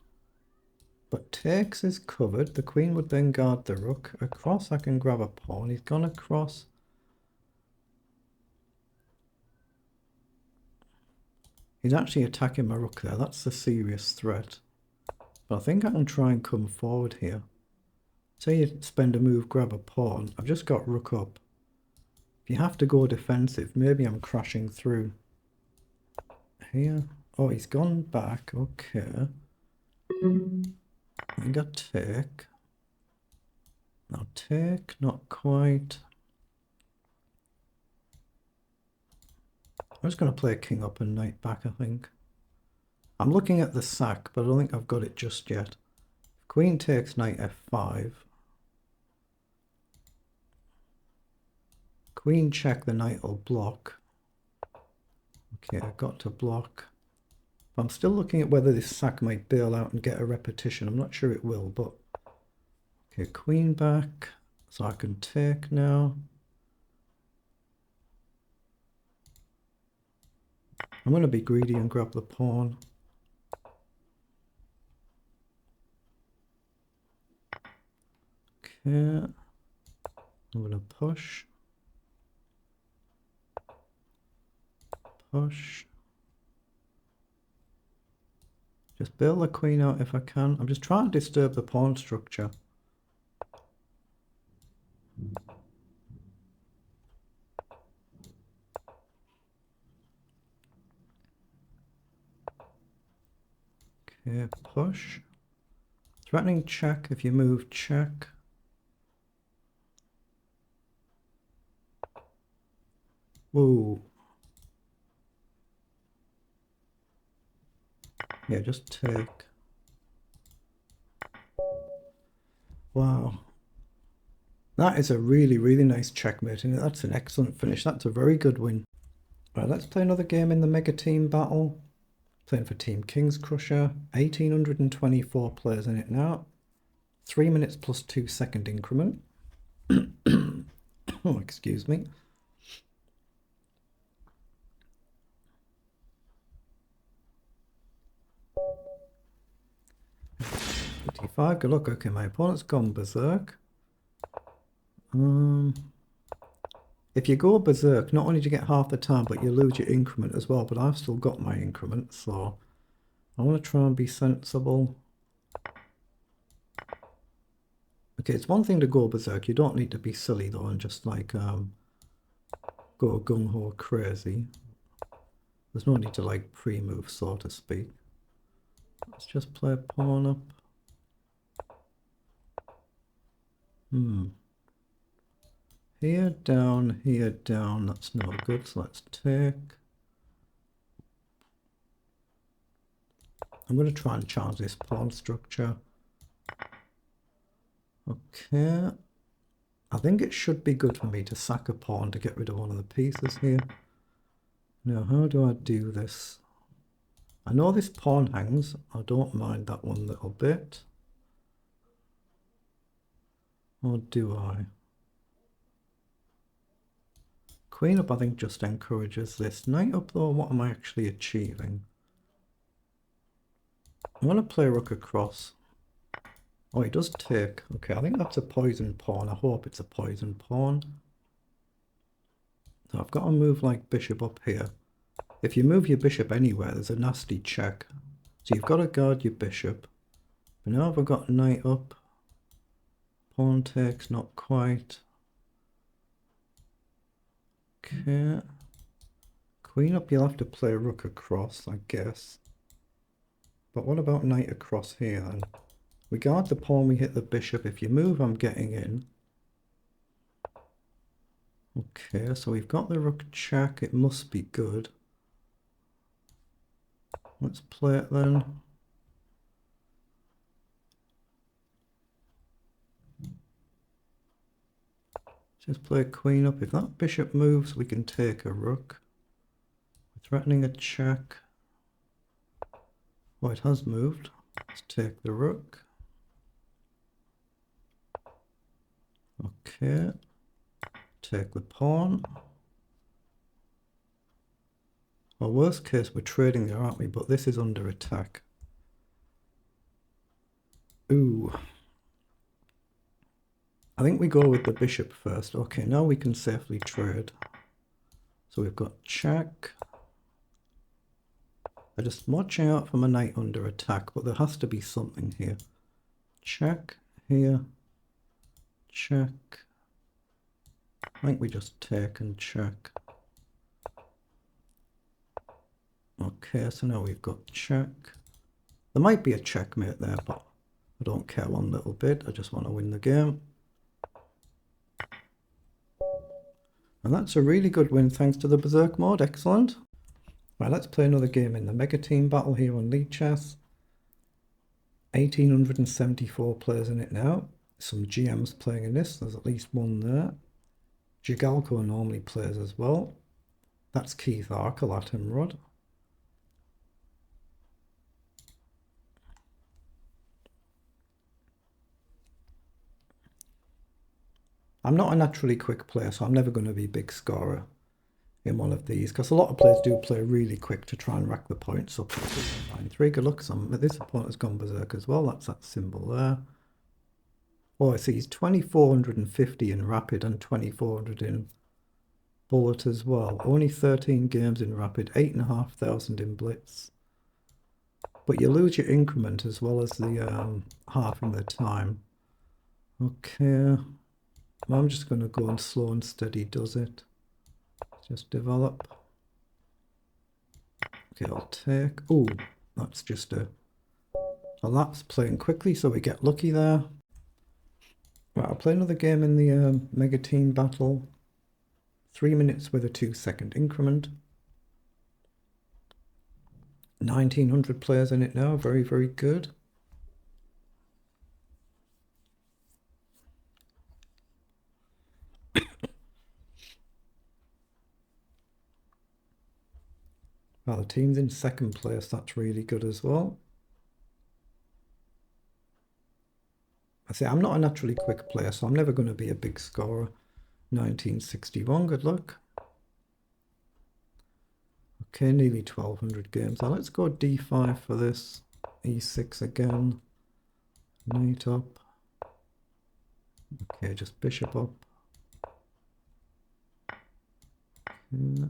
But takes is covered. The queen would then guard the rook. Across, I can grab a pawn. He's gone across. He's actually attacking my rook there. That's the serious threat. But I think I can try and come forward here. Say you spend a move, grab a pawn. I've just got rook up. If you have to go defensive, maybe I'm crashing through. Here. Oh, he's gone back. Okay. I got take. Now take, not quite. I'm just going to play king up and knight back, I think. I'm looking at the sack, but I don't think I've got it just yet. Queen takes knight f5. Queen check, the knight will block. Okay, I've got to block. I'm still looking at whether this sack might bail out and get a repetition. I'm not sure it will, but... Okay, queen back. So I can take now. I'm going to be greedy and grab the pawn. Okay. I'm going to push. Push. Just bail the queen out if I can. I'm just trying to disturb the pawn structure. Okay, push. Threatening check. If you move, check. Whoa. Yeah, just take. Wow. That is a really, really nice checkmate, and that's an excellent finish. That's a very good win. Right, let's play another game in the mega team battle. Playing for Team King's Crusher. 1,824 players in it now. 3 minutes plus 2 second increment. Oh, excuse me. Good luck. Okay, my opponent's gone berserk. If you go berserk, not only do you get half the time, but you lose your increment as well. But I've still got my increment, so I want to try and be sensible. Okay, it's one thing to go berserk. You don't need to be silly though and just like go gung-ho crazy. There's no need to like pre-move, so to speak. Let's just play a pawn up. Here, down, that's no good, so let's take. I'm going to try and change this pawn structure. Okay. I think it should be good for me to sack a pawn to get rid of one of the pieces here. Now, how do I do this? I know this pawn hangs. I don't mind that one little bit. Or do I? Queen up, I think, just encourages this. Knight up, though, what am I actually achieving? I'm going to play rook across. Oh, he does take. Okay, I think that's a poison pawn. I hope it's a poison pawn. So I've got to move like bishop up here. If you move your bishop anywhere, there's a nasty check. So you've got to guard your bishop. But now I've got knight up. Pawn takes, not quite. Okay. Queen up, you'll have to play rook across, I guess. But what about knight across here then? We guard the pawn, we hit the bishop. If you move, I'm getting in. Okay, so we've got the rook check. It must be good. Let's play it then. Just play queen up. If that bishop moves, we can take a rook. We're threatening a check. Oh, it has moved. Let's take the rook. Okay. Take the pawn. Well, worst case, we're trading there, aren't we? But this is under attack. Ooh. I think we go with the bishop first. Okay, now we can safely trade. So we've got check. I'm just watching out for my knight under attack, but there has to be something here. Check here. Check. I think we just take and check. Okay, so now we've got check. There might be a checkmate there, but I don't care one little bit. I just want to win the game. And that's a really good win thanks to the Berserk mode. Excellent. Right, let's play another game in the Mega Team Battle here on lichess. 1,874 players in it now. Some GMs playing in this. There's at least one there. Jigalko normally plays as well. That's Keith Arkle at him, Rod. I'm not a naturally quick player, so I'm never going to be a big scorer in one of these, because a lot of players do play really quick to try and rack the points up. 9-3, good luck. This opponent has gone berserk as well. That's that symbol there. Oh, I see he's 2,450 in rapid and 2,400 in bullet as well. Only 13 games in rapid, 8,500 in blitz. But you lose your increment as well as the halving the time. Okay. I'm just going to go on slow and steady does it. Just develop. Okay, I'll take. Oh, that's just a lapse playing quickly, so we get lucky there. Right, I'll play another game in the Mega Team Battle. 3 minutes with a 2-second increment. 1,900 players in it now. Very, very good. Well, the team's in second place. That's really good as well. I say I'm not a naturally quick player, so I'm never going to be a big scorer. 1961, good luck. Okay, nearly 1,200 games. Now let's go d5 for this. e6 again. Knight up. Okay, just bishop up. Okay.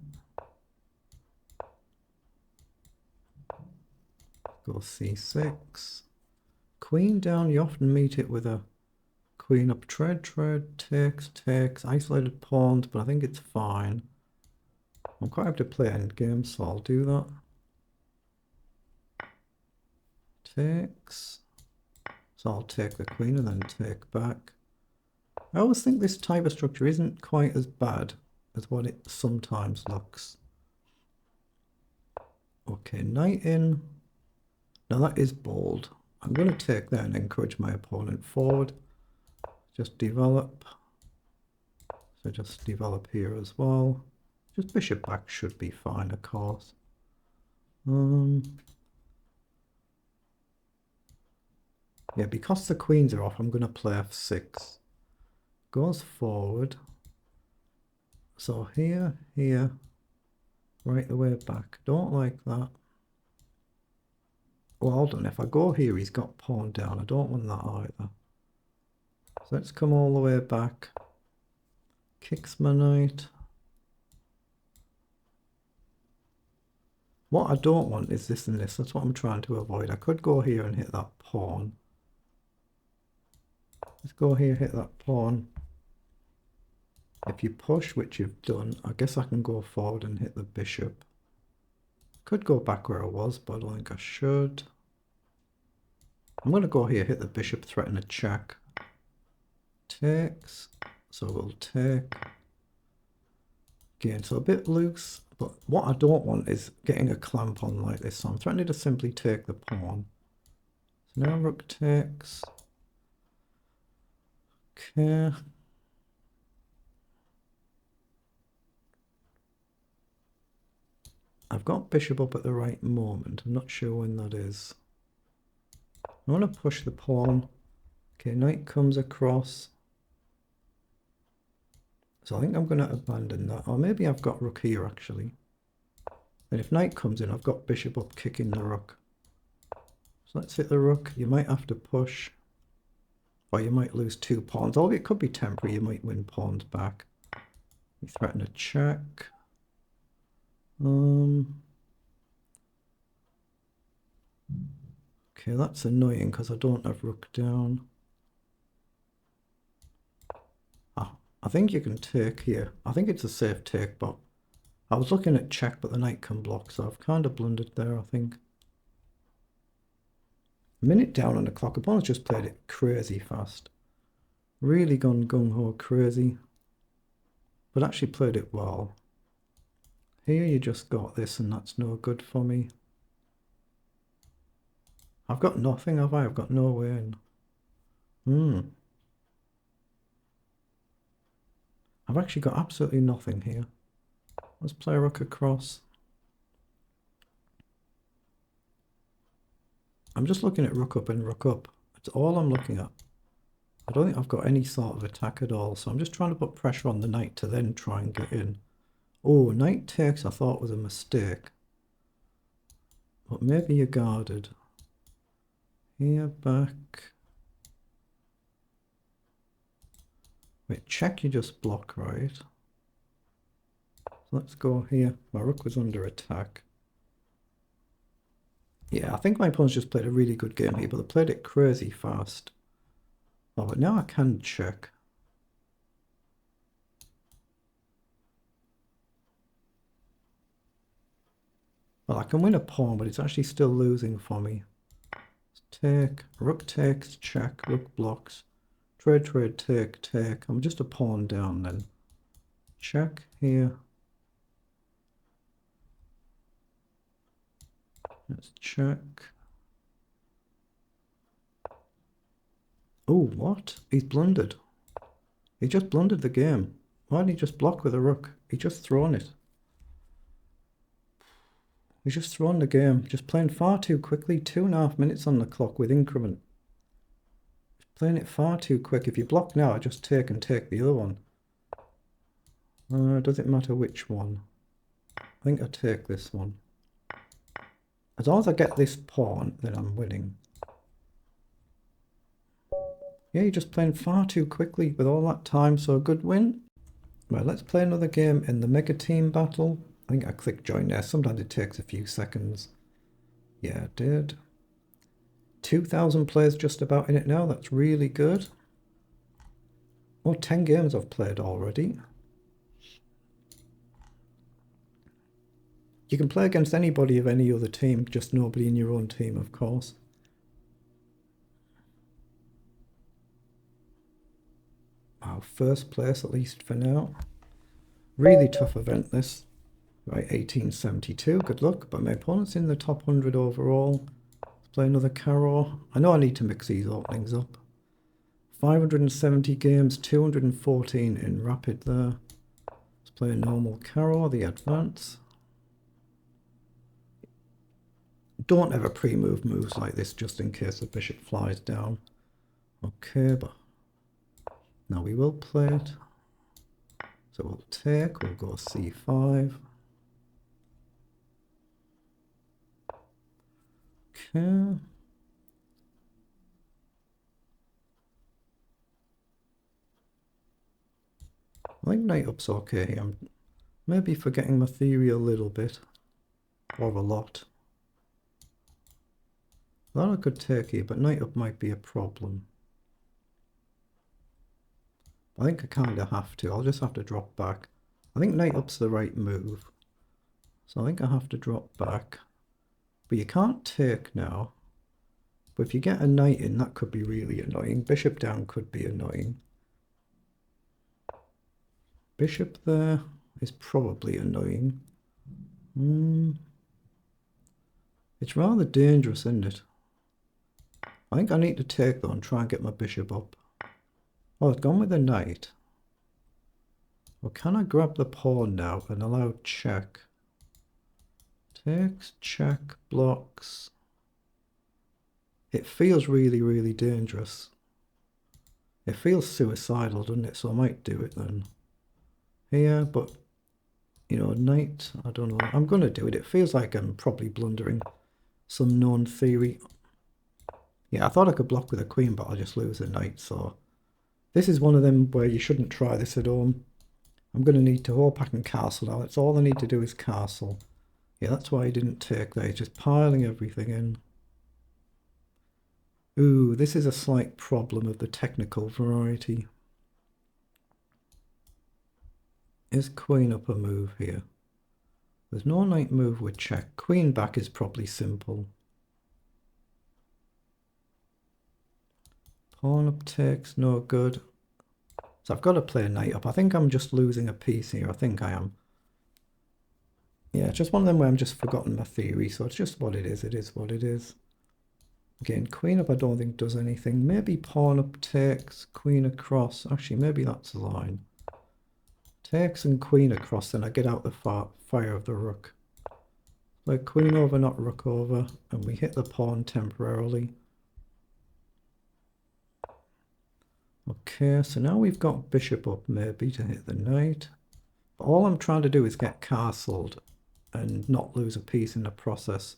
Go c6. Queen down, you often meet it with a queen up, trade, takes, isolated pawns, but I think it's fine. I'm quite happy to play endgame, so I'll do that. Takes. So I'll take the queen and then take back. I always think this type of structure isn't quite as bad as what it sometimes looks. Okay, knight in. Now that is bold. I'm going to take that and encourage my opponent forward. Just develop. So just develop here as well. Just bishop back should be fine, of course. Yeah, because the queens are off, I'm going to play f6. Goes forward. So here, right the way back. Don't like that. Well, hold on. If I go here, he's got pawn down. I don't want that either. So let's come all the way back. Kicks my knight. What I don't want is this and this. That's what I'm trying to avoid. I could go here and hit that pawn. Let's go here, hit that pawn. If you push, which you've done, I guess I can go forward and hit the bishop. Could go back where I was, but I don't think I should. I'm going to go here, hit the bishop, threaten a check. Takes. So we'll take. Again, so a bit loose, but what I don't want is getting a clamp on like this. So I'm threatening to simply take the pawn. So now rook takes. Okay. I've got bishop up at the right moment. I'm not sure when that is. I want to push the pawn. Okay, knight comes across. So I think I'm going to abandon that. Or maybe I've got rook here, actually. And if knight comes in, I've got bishop up kicking the rook. So let's hit the rook. You might have to push. Or you might lose 2 pawns. Or it could be temporary. You might win pawns back. You threaten a check. Okay, that's annoying because I don't have rook down. I think you can take here. I think it's a safe take, but I was looking at check, but the knight can block, so I've kind of blundered there, I think. A minute down on the clock. Opponent's just played it crazy fast. Really gone gung-ho crazy. But actually played it well. Here you just got this, and that's no good for me. I've got nothing, have I? I've got no way in. I've actually got absolutely nothing here. Let's play rook across. I'm just looking at rook up and rook up. That's all I'm looking at. I don't think I've got any sort of attack at all, so I'm just trying to put pressure on the knight to then try and get in. Oh, knight takes I thought was a mistake. But maybe you're guarded. Here, back. Wait, check, you just block, right? So let's go here. My rook was under attack. Yeah, I think my opponent's just played a really good game here, but they played it crazy fast. Oh, but now I can check. Well, I can win a pawn, but it's actually still losing for me. Take, rook takes, check, rook blocks. Trade, trade, take, take. I'm just a pawn down then. Check here. Let's check. Oh, what? He's blundered. He just blundered the game. Why didn't he just block with a rook? He just thrown it. He's just thrown the game. Just playing far too quickly. 2.5 minutes on the clock with increment. Playing it far too quick. If you block now, I just take and take the other one. Does it matter which one? I think I take this one. As long as I get this pawn, then I'm winning. Yeah, you're just playing far too quickly with all that time, so a good win. Well, let's play another game in the mega team battle. I think I clicked join there. Sometimes it takes a few seconds. Yeah, it did. 2,000 players just about in it now. That's really good. Oh, 10 games I've played already. You can play against anybody of any other team, just nobody in your own team, of course. Wow, first place at least for now. Really tough event this. Right, 1872, good luck. But my opponent's in the top 100 overall. Let's play another Caro. I know I need to mix these openings up. 570 games, 214 in rapid there. Let's play a normal Caro, the advance. Don't ever pre-move moves like this just in case the bishop flies down. Okay, but now we will play it. So we'll take, we'll go c5. Okay. I think knight up's okay. I'm maybe forgetting my theory a little bit. Or a lot. That I could take here, but knight up might be a problem. I think I kind of have to. I'll just have to drop back. I think knight up's the right move. So I think I have to drop back. But you can't take now. But if you get a knight in, that could be really annoying. Bishop down could be annoying. Bishop there is probably annoying. It's rather dangerous, isn't it? I think I need to take though and try and get my bishop up. Oh, it's gone with a knight. Well, can I grab the pawn now and allow check? Takes, check, blocks. It feels really, really dangerous. It feels suicidal, doesn't it? So I might do it then. Here, but, you know, knight, I don't know. I'm going to do it. It feels like I'm probably blundering some known theory. Yeah, I thought I could block with a queen, but I'll just lose a knight. So this is one of them where you shouldn't try this at home. I'm going to need to hope I can castle now. That's all I need to do is castle. Yeah, that's why I didn't take there. He's just piling everything in. Ooh, this is a slight problem of the technical variety. Is queen up a move here? There's no knight move with check. Queen back is probably simple. Pawn up takes, no good. So I've got to play knight up. I think I'm just losing a piece here. I think I am. Yeah, it's just one of them where I'm just forgotten my theory. So it's just what it is. It is what it is. Again, queen up I don't think does anything. Maybe pawn up takes, queen across. Actually, maybe that's the line. Takes and queen across, then I get out the fire of the rook. Like queen over, not rook over. And we hit the pawn temporarily. Okay, so now we've got bishop up maybe to hit the knight. But all I'm trying to do is get castled and not lose a piece in the process.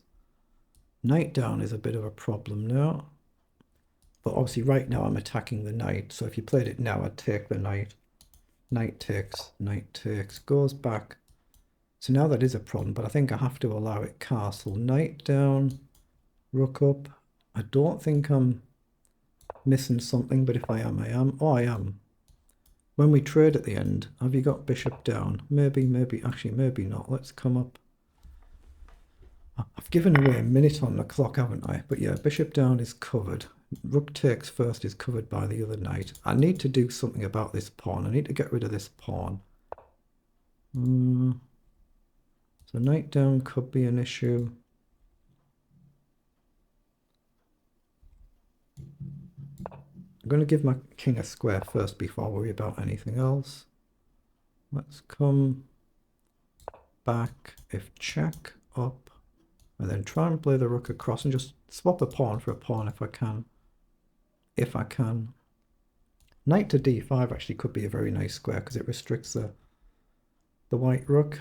Knight down is a bit of a problem now. But obviously right now I'm attacking the knight. So if you played it now, I'd take the knight. Knight takes, goes back. So now that is a problem, but I think I have to allow it castle. Knight down, rook up. I don't think I'm missing something, but if I am, I am. Oh, I am. When we trade at the end, have you got bishop down? Maybe, actually, maybe not. Let's come up. I've given away a minute on the clock, haven't I? But yeah, bishop down is covered. Rook takes first is covered by the other knight. I need to do something about this pawn. I need to get rid of this pawn. So knight down could be an issue. I'm going to give my king a square first before I worry about anything else. Let's come back if check up. And then try and play the rook across and just swap a pawn for a pawn if I can. If I can. Knight to d5 actually could be a very nice square because it restricts the white rook.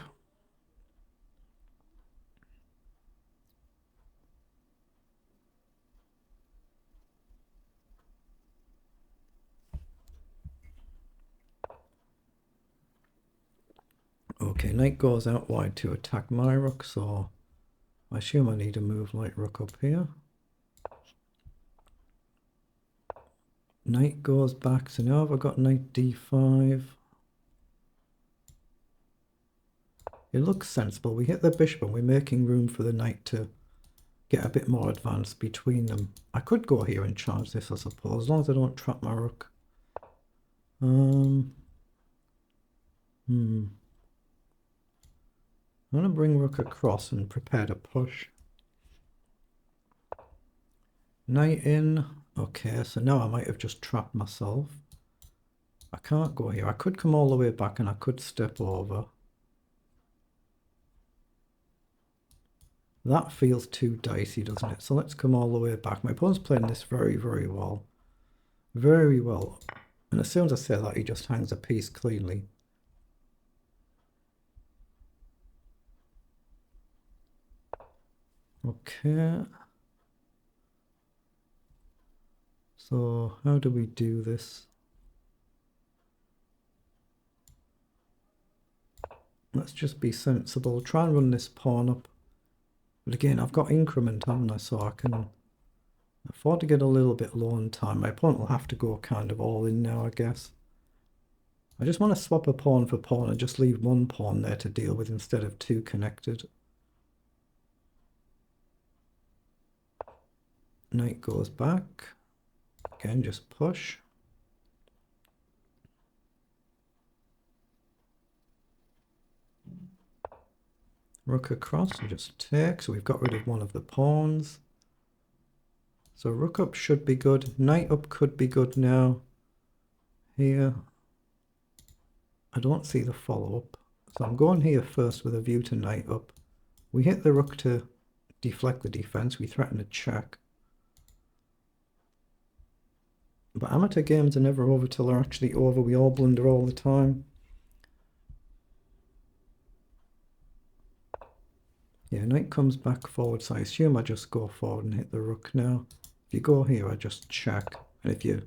Okay, knight goes out wide to attack my rook, so I assume I need to move light rook up here. Knight goes back, so now I've got knight d5. It looks sensible. We hit the bishop and we're making room for the knight to get a bit more advanced between them. I could go here and charge this, I suppose, as long as I don't trap my rook. I'm going to bring rook across and prepare to push. Knight in. Okay, so now I might have just trapped myself. I can't go here. I could come all the way back and I could step over. That feels too dicey, doesn't it? So let's come all the way back. My opponent's playing this very, very well. Very well. And as soon as I say that, he just hangs a piece cleanly. Okay. So how do we do this? Let's just be sensible. Try and run this pawn up. But again, I've got increment, haven't I? So I can afford to get a little bit low on time. My opponent will have to go kind of all in now, I guess. I just want to swap a pawn for pawn and just leave one pawn there to deal with instead of two connected. Knight goes back. Again, just push. Rook across and just take. So we've got rid of one of the pawns. So rook up should be good. Knight up could be good now. Here. I don't see the follow-up. So I'm going here first with a view to knight up. We hit the rook to deflect the defense. We threaten a check. But amateur games are never over till they're actually over. We all blunder all the time. Yeah, knight comes back forward, so I assume I just go forward and hit the rook now. If you go here, I just check. And if you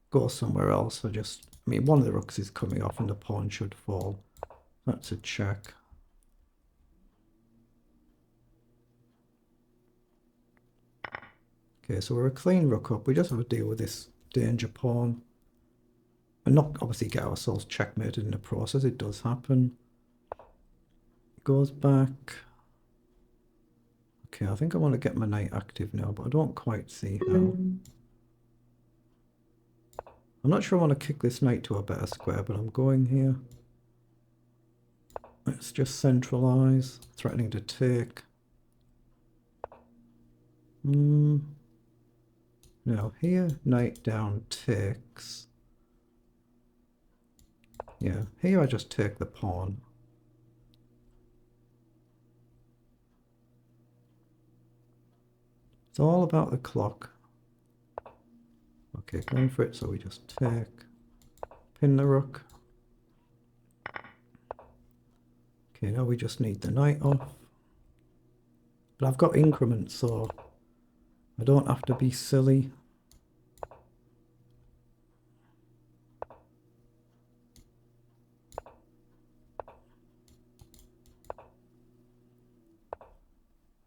go somewhere else, I mean, one of the rooks is coming off and the pawn should fall. That's a check. Okay, so we're a clean rook up. We just have to deal with this danger pawn. And not obviously get ourselves checkmated in the process. It does happen. Goes back. Okay, I think I want to get my knight active now, but I don't quite see how. I'm not sure I want to kick this knight to a better square, but I'm going here. Let's just centralize. Threatening to take. Now here, knight down takes. Yeah, here I just take the pawn. It's all about the clock. Okay, going for it, so we just take. Pin the rook. Okay, now we just need the knight off. But I've got increment, so I don't have to be silly.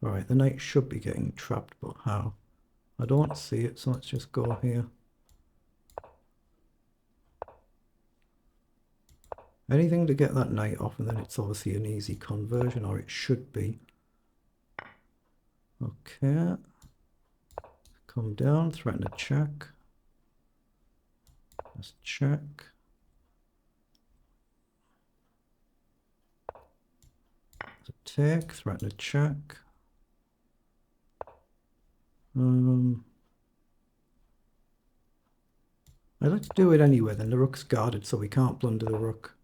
Alright, the knight should be getting trapped, but how? I don't see it, so let's just go here. Anything to get that knight off, and then it's obviously an easy conversion, or it should be. Okay. Come down, threaten a check. Let's check. It's a take, threaten a check. Let's do it anyway, then the rook's guarded, so we can't blunder the rook.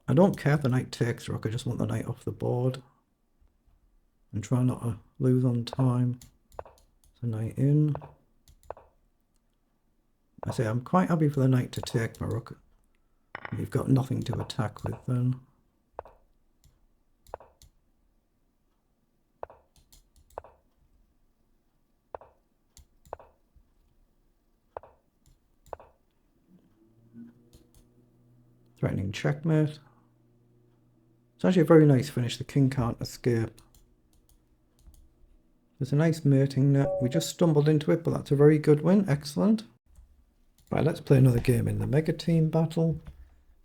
I don't care if the knight takes rook, I just want the knight off the board. And try not to lose on time. So knight in. I say I'm quite happy for the knight to take my rook. You've got nothing to attack with then. Threatening checkmate. It's actually a very nice finish. The king can't escape. There's a nice mating net. We just stumbled into it, but that's a very good win. Excellent. Right, let's play another game in the mega team battle.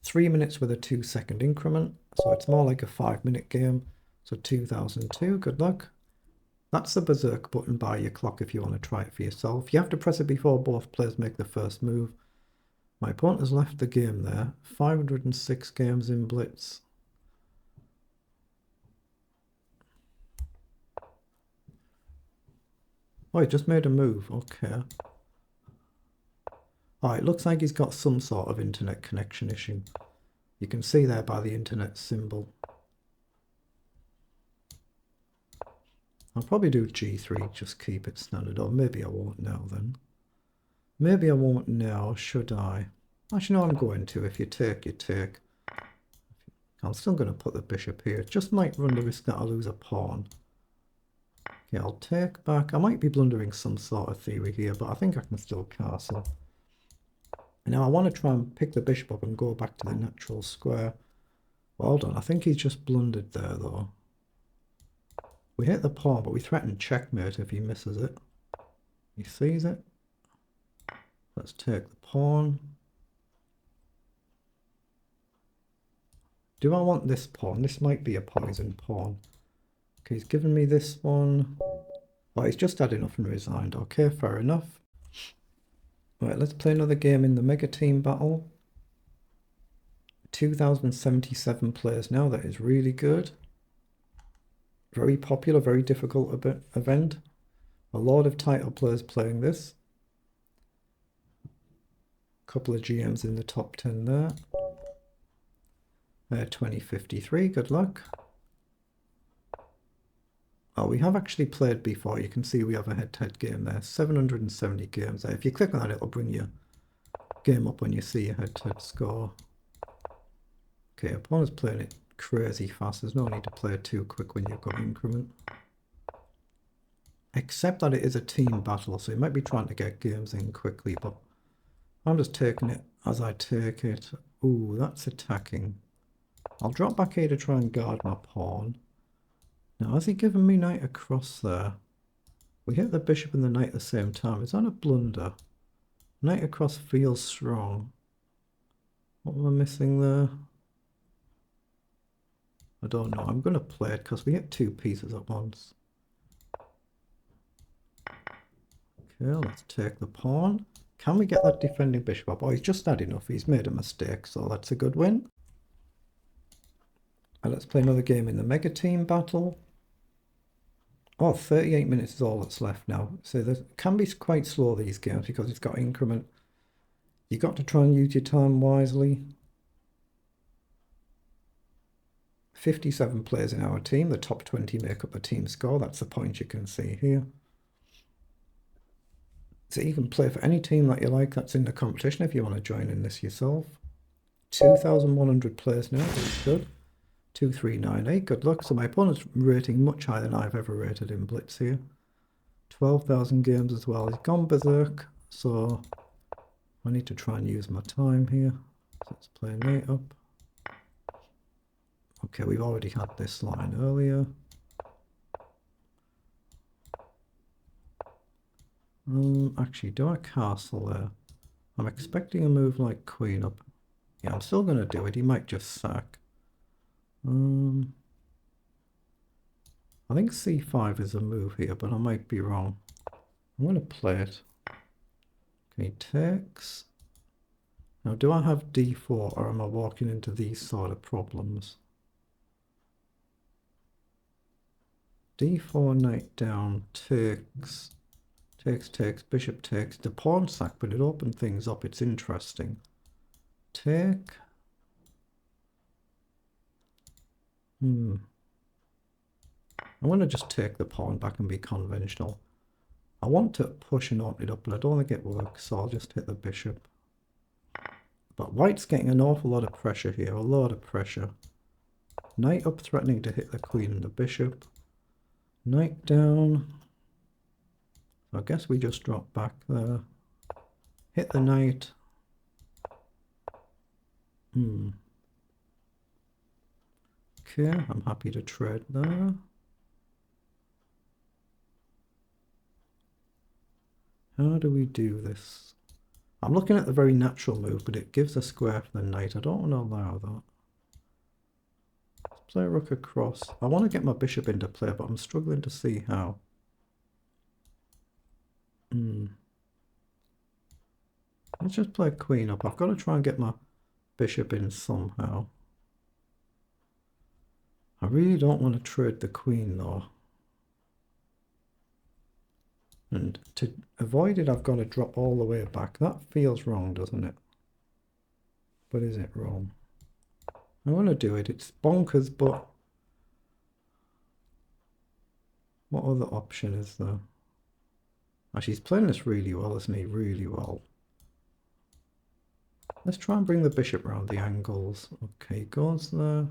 3 minutes with a 2-second increment. So it's more like a 5-minute game. So 2002, good luck. That's the berserk button by your clock if you want to try it for yourself. You have to press it before both players make the first move. My opponent has left the game there. 506 games in Blitz. Oh, he just made a move. Okay. Oh, it looks like he's got some sort of internet connection issue. You can see there by the internet symbol. I'll probably do G3, just keep it standard. Or maybe I won't now then. Maybe I won't now, should I? Actually, no, I'm going to. If you take, you take. I'm still going to put the bishop here. It just might run the risk that I lose a pawn. Okay, I'll take back. I might be blundering some sort of theory here, but I think I can still castle. Now I want to try and pick the bishop up and go back to the natural square. Well, hold on, I think he's just blundered there though. We hit the pawn, but we threaten checkmate if he misses it. He sees it. Let's take the pawn. Do I want this pawn? This might be a poison pawn. Okay, he's given me this one. Well, he's just had enough and resigned. Okay, fair enough. Right, let's play another game in the mega team battle. 2077 players now. That is really good. Very popular, very difficult event. A lot of title players playing this. Couple of GMs in the top 10 there. 2053, good luck. Oh, we have actually played before. You can see we have a head-to-head game there. 770 games there. If you click on that, it'll bring your game up when you see your head-to-head score. Okay, opponent's playing it crazy fast. There's no need to play it too quick when you've got increment. Except that it is a team battle, so you might be trying to get games in quickly, but I'm just taking it as I take it. Ooh, that's attacking. I'll drop back here to try and guard my pawn. Now, has he given me knight across there? We hit the bishop and the knight at the same time. Is that a blunder? Knight across feels strong. What am I missing there? I don't know. I'm going to play it because we hit two pieces at once. Okay, let's take the pawn. Can we get that defending bishop up? Oh, he's just had enough. He's made a mistake, so that's a good win. And let's play another game in the mega team battle. Oh, 38 minutes is all that's left now. So there can be quite slow, these games, because it's got increment. You've got to try and use your time wisely. 57 players in our team. The top 20 make up the team score. That's the point you can see here. So you can play for any team that you like that's in the competition if you want to join in this yourself. 2,100 players now. That's good. 2398. Good luck. So my opponent's rating much higher than I've ever rated in Blitz here. 12,000 games as well. He's gone berserk. So I need to try and use my time here. So let's play knight up. Okay, we've already had this line earlier. Actually, do I castle there? I'm expecting a move like queen up. Yeah, I'm still going to do it. He might just sack. I think c5 is a move here, but I might be wrong. I'm going to play it. Okay, takes. Now, do I have d4 or am I walking into these sort of problems? d4, knight down, takes. Takes, bishop takes. The pawn sack, but it opened things up. It's interesting. Take. I'm going to just take the pawn back and be conventional. I want to push and open it up, but I don't think it works, so I'll just hit the bishop. But white's getting an awful lot of pressure here, a lot of pressure. Knight up, threatening to hit the queen and the bishop. Knight down. I guess we just drop back there. Hit the knight. Okay, I'm happy to trade there. How do we do this? I'm looking at the very natural move, but it gives a square for the knight. I don't want to allow that. Let's play rook across. I want to get my bishop into play, but I'm struggling to see how. Let's just play queen up. I've got to try and get my bishop in somehow. I really don't want to trade the queen though. And to avoid it, I've got to drop all the way back. That feels wrong, doesn't it? But is it wrong? I want to do it. It's bonkers, but what other option is there? Actually, he's playing this really well, isn't he? Really well. Let's try and bring the bishop around the angles. Okay, goes there.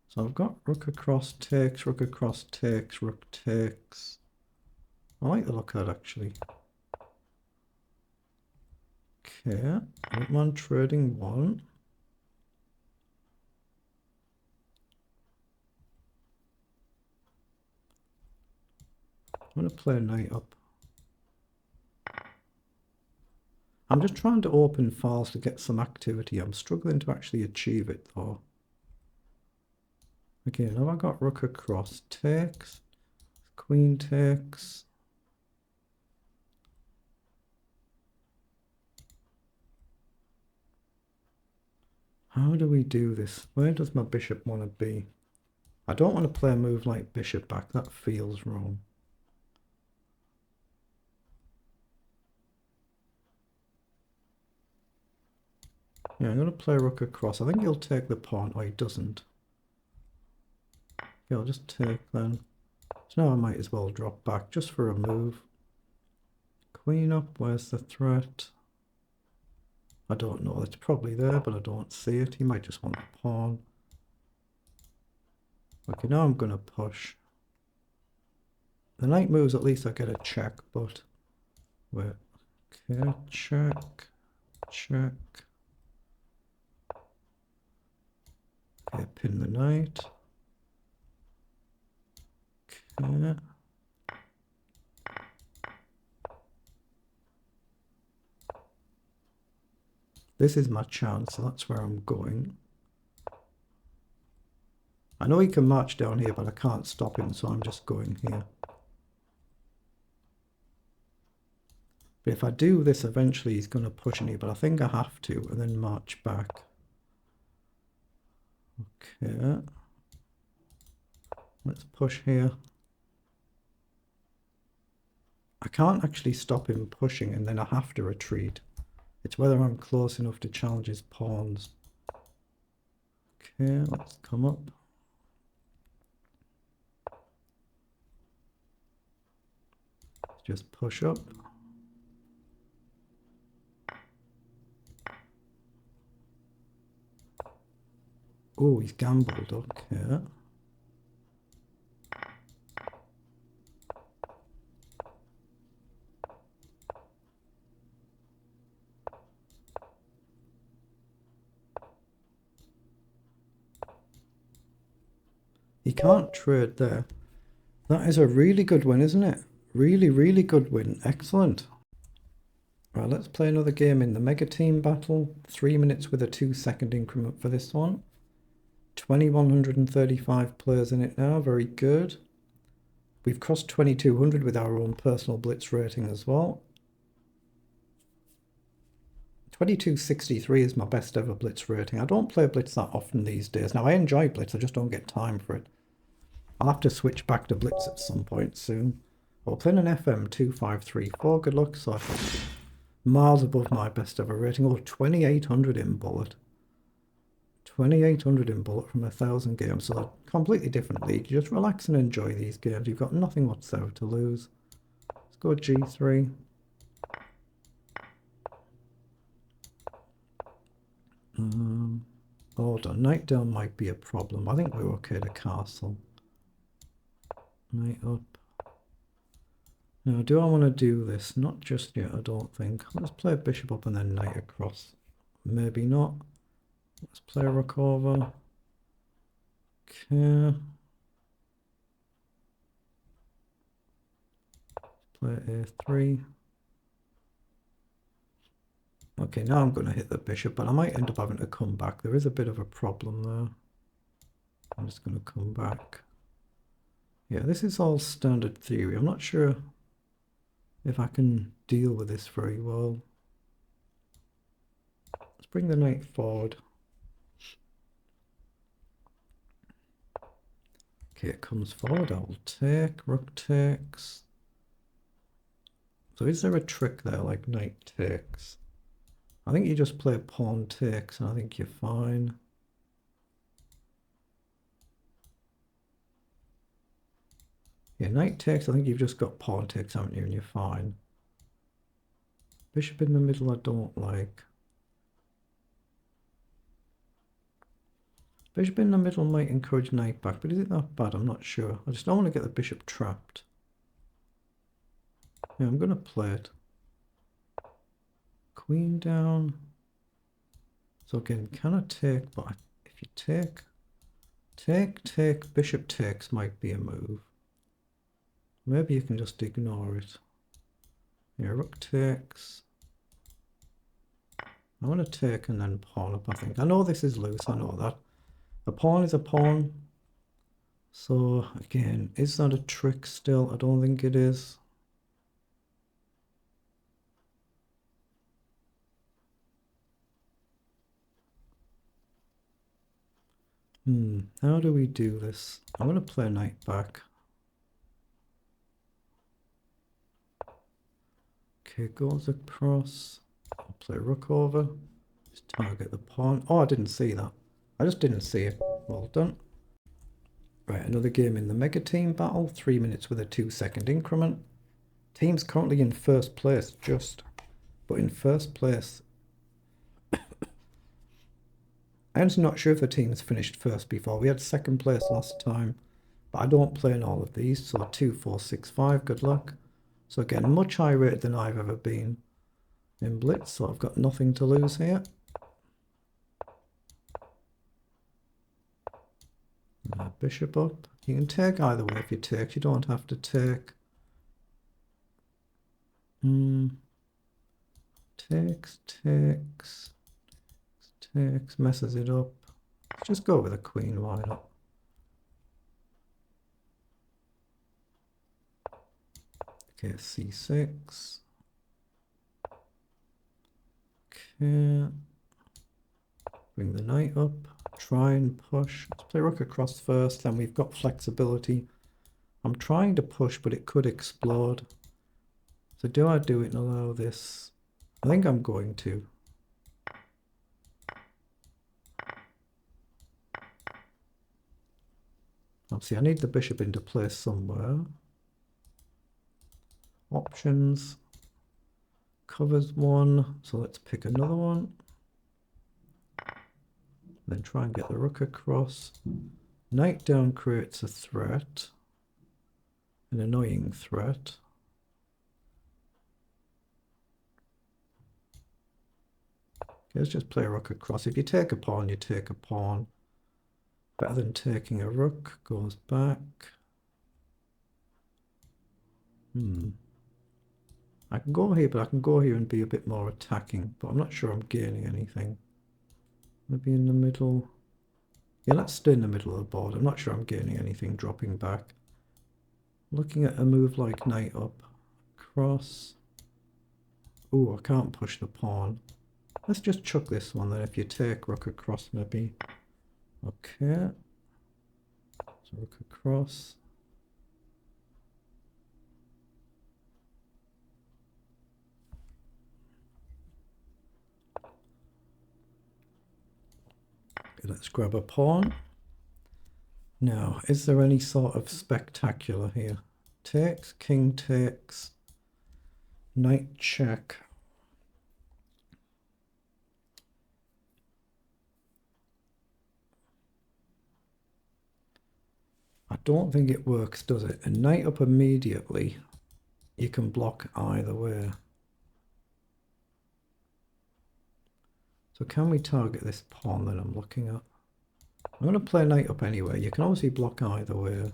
So I've got rook across takes, rook across takes, rook takes. I like the look of that actually. Okay, I'm trading one. I'm going to play a knight up. I'm just trying to open files to get some activity. I'm struggling to actually achieve it though. Okay, now I've got rook across. Takes. Queen takes. How do we do this? Where does my bishop want to be? I don't want to play a move like bishop back. That feels wrong. Yeah, I'm going to play rook across. I think he'll take the pawn. Oh, he doesn't. Yeah, I'll just take then. So now I might as well drop back just for a move. Queen up. Where's the threat? I don't know. It's probably there, but I don't see it. He might just want the pawn. Okay, now I'm going to push. The knight moves, at least I get a check, but... Wait. Okay, check. Check. Okay, pin the knight. Okay. This is my chance, so that's where I'm going. I know he can march down here, but I can't stop him, so I'm just going here. But if I do this, eventually he's going to push me, but I think I have to, and then march back. Okay. Let's push here. I can't actually stop him pushing, and then I have to retreat. It's whether I'm close enough to challenge his pawns. Okay, let's come up. Let's just push up. Oh, he's gambled, okay. He can't trade there. That is a really good win, isn't it? Really, really good win. Excellent. Right, let's play another game in the mega team battle. 3 minutes with a 2-second increment for this one. 2,135 players in it now. Very good. We've crossed 2,200 with our own personal blitz rating as well. 2263 is my best ever blitz rating. I don't play blitz that often these days. Now, I enjoy blitz, I just don't get time for it. I'll have to switch back to blitz at some point soon. We'll play an FM 2534. Good luck. So miles above my best ever rating. Oh, 2,800 in bullet. 2,800 in bullet from 1,000 games. So a completely different league. You just relax and enjoy these games. You've got nothing whatsoever to lose. Let's go G3. Hold on. Knight down might be a problem. I think we're okay to castle. Knight up. Now, do I want to do this? Not just yet, I don't think. Let's play bishop up and then knight across. Maybe not. Let's play rook over. Okay. Play a3. Okay, now I'm going to hit the bishop, but I might end up having to come back. There is a bit of a problem there. I'm just going to come back. Yeah, this is all standard theory. I'm not sure if I can deal with this very well. Let's bring the knight forward. Okay, it comes forward. I will take. Rook takes. So is there a trick there like knight takes? I think you just play pawn takes and I think you're fine. Yeah, knight takes, I think you've just got pawn takes, haven't you, and you're fine. Bishop in the middle I don't like. Bishop in the middle might encourage knight back, but is it that bad? I'm not sure. I just don't want to get the bishop trapped. Yeah, I'm going to play it. Queen down. So again, can I take? But if you take, bishop takes might be a move. Maybe you can just ignore it. Yeah, rook takes. I want to take and then pawn up, I think. I know this is loose, I know that. A pawn is a pawn. So again, is that a trick still? I don't think it is. How do we do this? I'm going to play knight back. Okay, goes across. I'll play rook over. Just target the pawn. Oh, I didn't see that. I just didn't see it. Well done. Right, another game in the mega team battle. 3 minutes with a 2-second increment. Team's currently in first place, but in first place. I'm not sure if the team's finished first before. We had second place last time, but I don't play in all of these. So 2, 4, 6, 5. Good luck. So again, much higher rated than I've ever been in Blitz. So I've got nothing to lose here. Bishop up. You can take either way if you take. You don't have to take. Takes, messes it up. Let's just go with a queen, why not? Okay, c6. Okay. Bring the knight up. Try and push. Let's play rook across first, then we've got flexibility. I'm trying to push, but it could explode. So do I do it and allow this? I think I'm going to. Obviously, I need the bishop into place somewhere. Options. Covers one. So let's pick another one. Then try and get the rook across. Knight down creates a threat. An annoying threat. Okay, let's just play a rook across. If you take a pawn, you take a pawn. Better than taking a rook. Goes back. I can go here, but I can go here and be a bit more attacking. But I'm not sure I'm gaining anything. Maybe in the middle. Yeah, let's stay in the middle of the board. I'm not sure I'm gaining anything dropping back. Looking at a move like knight up. Cross. Oh, I can't push the pawn. Let's just chuck this one then. If you take rook across, maybe. Okay. So rook across. Okay, let's grab a pawn. Now, is there any sort of spectacular here? Takes, king takes, knight check. I don't think it works, does it? A knight up immediately, you can block either way. So can we target this pawn that I'm looking at? I'm going to play knight up anyway. You can obviously block either way.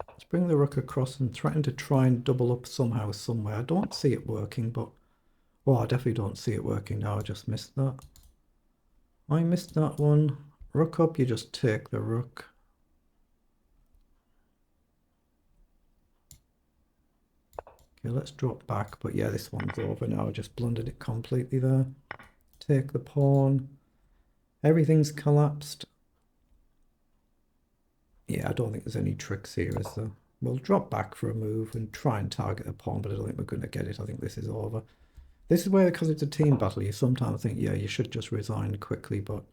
Let's bring the rook across and threaten to try and double up somehow, somewhere. I don't see it working, but... Well, I definitely don't see it working now. I just missed that. I missed that one. Rook up, you just take the rook. Okay, let's drop back. But yeah, this one's over now. I just blundered it completely there. Take the pawn. Everything's collapsed. Yeah, I don't think there's any tricks here, is there? We'll drop back for a move and try and target a pawn, but I don't think we're going to get it. I think this is over. This is where, because it's a team battle, you sometimes think, yeah, you should just resign quickly, but...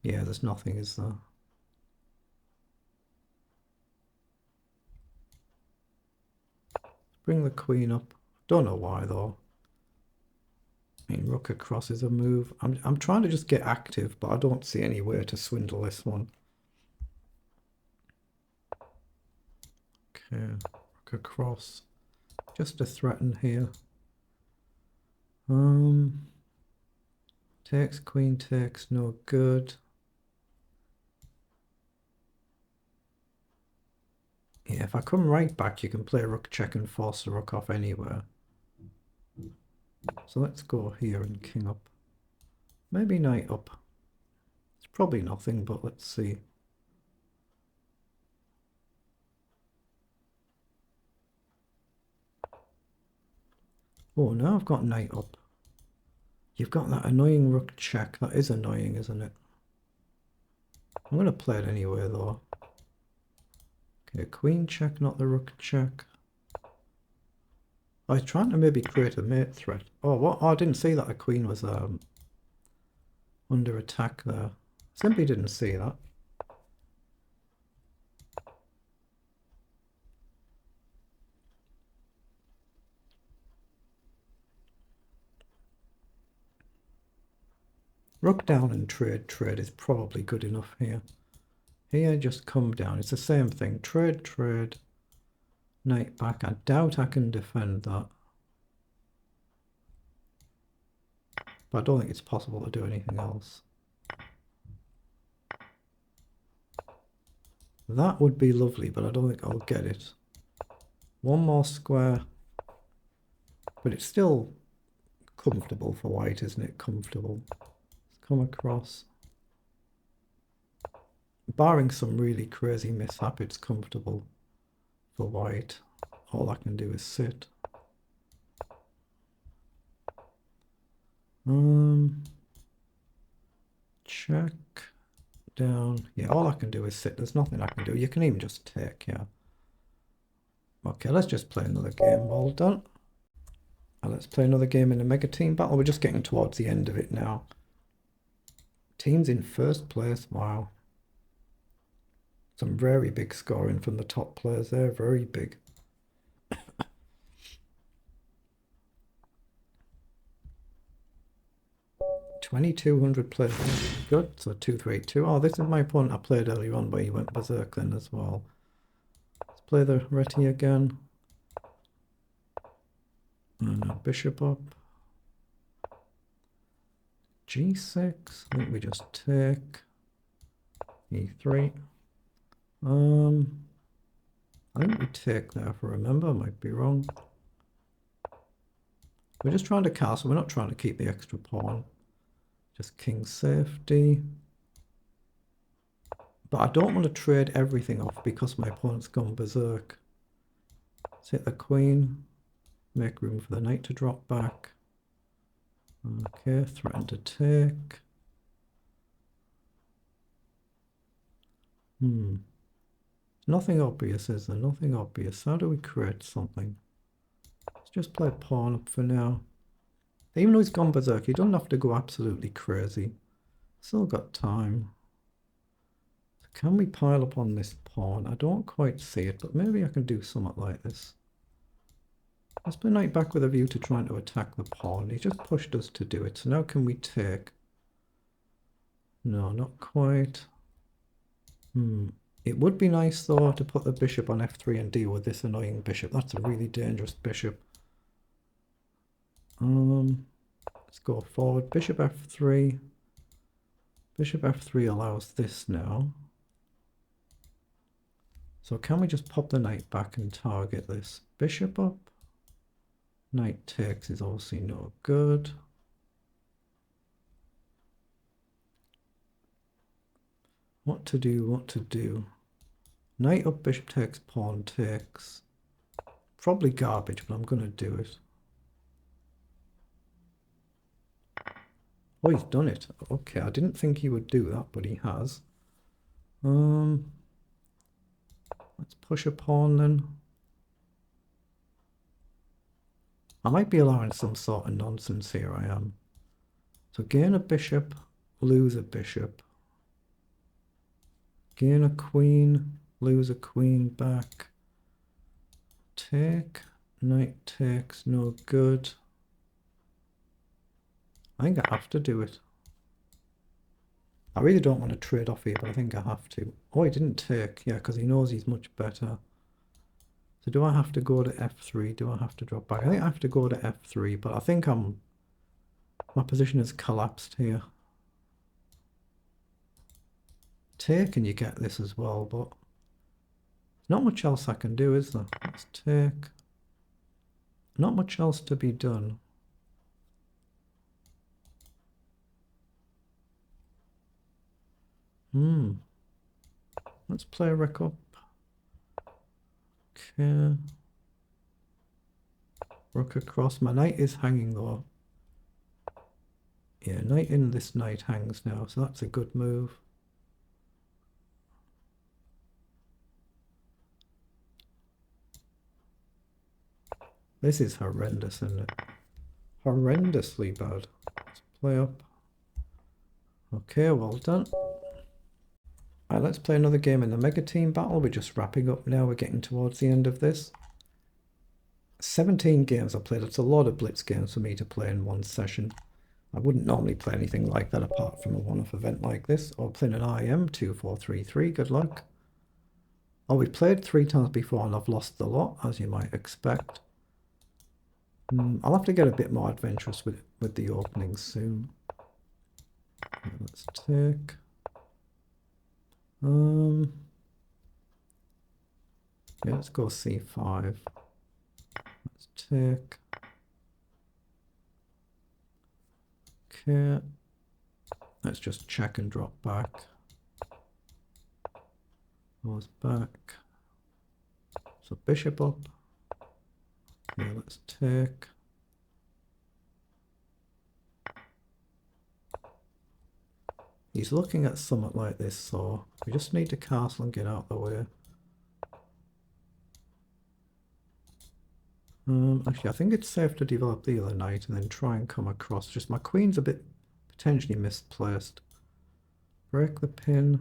yeah, there's nothing, is there? Bring the queen up. Don't know why, though. I mean, rook across is a move. I'm trying to just get active, but I don't see any way to swindle this one. Okay, rook across. Just to threaten here. Takes, queen takes, no good. Yeah, if I come right back, you can play rook check and force the rook off anywhere. So let's go here and king up. Maybe knight up. It's probably nothing, but let's see. Oh, now I've got knight up. You've got that annoying rook check. That is annoying, isn't it? I'm going to play it anyway, though. Okay, queen check, not the rook check. I was trying to maybe create a mate threat. Oh, what? Oh, I didn't see that a queen was under attack there. Simply didn't see that. Rook down and trade. Trade is probably good enough here. Here, just come down. It's the same thing. Trade, trade. Knight back. I doubt I can defend that. But I don't think it's possible to do anything else. That would be lovely, but I don't think I'll get it. One more square. But it's still comfortable for white, isn't it? Comfortable. Let's come across. Barring some really crazy mishap, it's comfortable for white. All I can do is sit. Check down. Yeah, all I can do is sit. There's nothing I can do. You can even just take, yeah. Okay, let's just play another game. Well done. Now let's play another game in the mega team battle. We're just getting towards the end of it now. Team's in first place. Wow. Some very big scoring from the top players there. Very big. $2,200 players. Good. So 2-3-2. Oh, this is my opponent I played earlier on, but he went berserk then as well. Let's play the Reti again. And bishop up. G6. I think we just take. E3. I think we take there if I remember. I might be wrong. We're just trying to castle. We're not trying to keep the extra pawn. Just king safety. But I don't want to trade everything off because my opponent's gone berserk. Let's hit the queen. Make room for the knight to drop back. Okay, threaten to take. Nothing obvious, is there? Nothing obvious. How do we create something? Let's just play pawn up for now. Even though he's gone berserk, he doesn't have to go absolutely crazy. Still got time. So can we pile up on this pawn? I don't quite see it, but maybe I can do something like this. Let's play knight back with a view to trying to attack the pawn. He just pushed us to do it. So now can we take? No, not quite. It would be nice though to put the bishop on f3 and deal with this annoying bishop. That's a really dangerous bishop. Let's go forward. Bishop f3. Bishop f3 allows this now. So can we just pop the knight back and target this? Bishop up. Knight takes is obviously no good. What to do, what to do? Knight up, bishop takes, pawn takes. Probably garbage, but I'm going to do it. Oh, he's done it. Okay, I didn't think he would do that, but he has. Let's push a pawn then. I might be allowing some sort of nonsense here, I am. So gain a bishop, lose a bishop. Gain a queen, lose a queen back. Take, knight takes, no good. I think I have to do it. I really don't want to trade off here, but I think I have to. Oh, he didn't take. Yeah, because he knows he's much better. So do I have to go to f3? Do I have to drop back? I think I have to go to f3, but I think my position has collapsed here. Take and you get this as well, but not much else I can do, is there? Let's take. Not much else to be done. Let's play a rook up. Okay. Rook across. My knight is hanging though. Yeah, knight in, this knight hangs now, so that's a good move. This is horrendous, isn't it? Horrendously bad. Let's play up. Okay, well done. Alright, let's play another game in the mega team battle. We're just wrapping up now. We're getting towards the end of this. 17 games I played. It's a lot of blitz games for me to play in one session. I wouldn't normally play anything like that apart from a one-off event like this, or playing an IM 2433. Good luck. Oh, we played 3 times before and I've lost the lot, as you might expect. I'll have to get a bit more adventurous with the openings soon. Okay, let's take. Yeah, let's go C5. Let's take. Okay. Let's just check and drop back. Goes back. So bishop up. Yeah, let's take. He's looking at something like this, so we just need to castle and get out of the way. Actually, I think it's safe to develop the other knight and then try and come across. Just my queen's a bit potentially misplaced. Break the pin.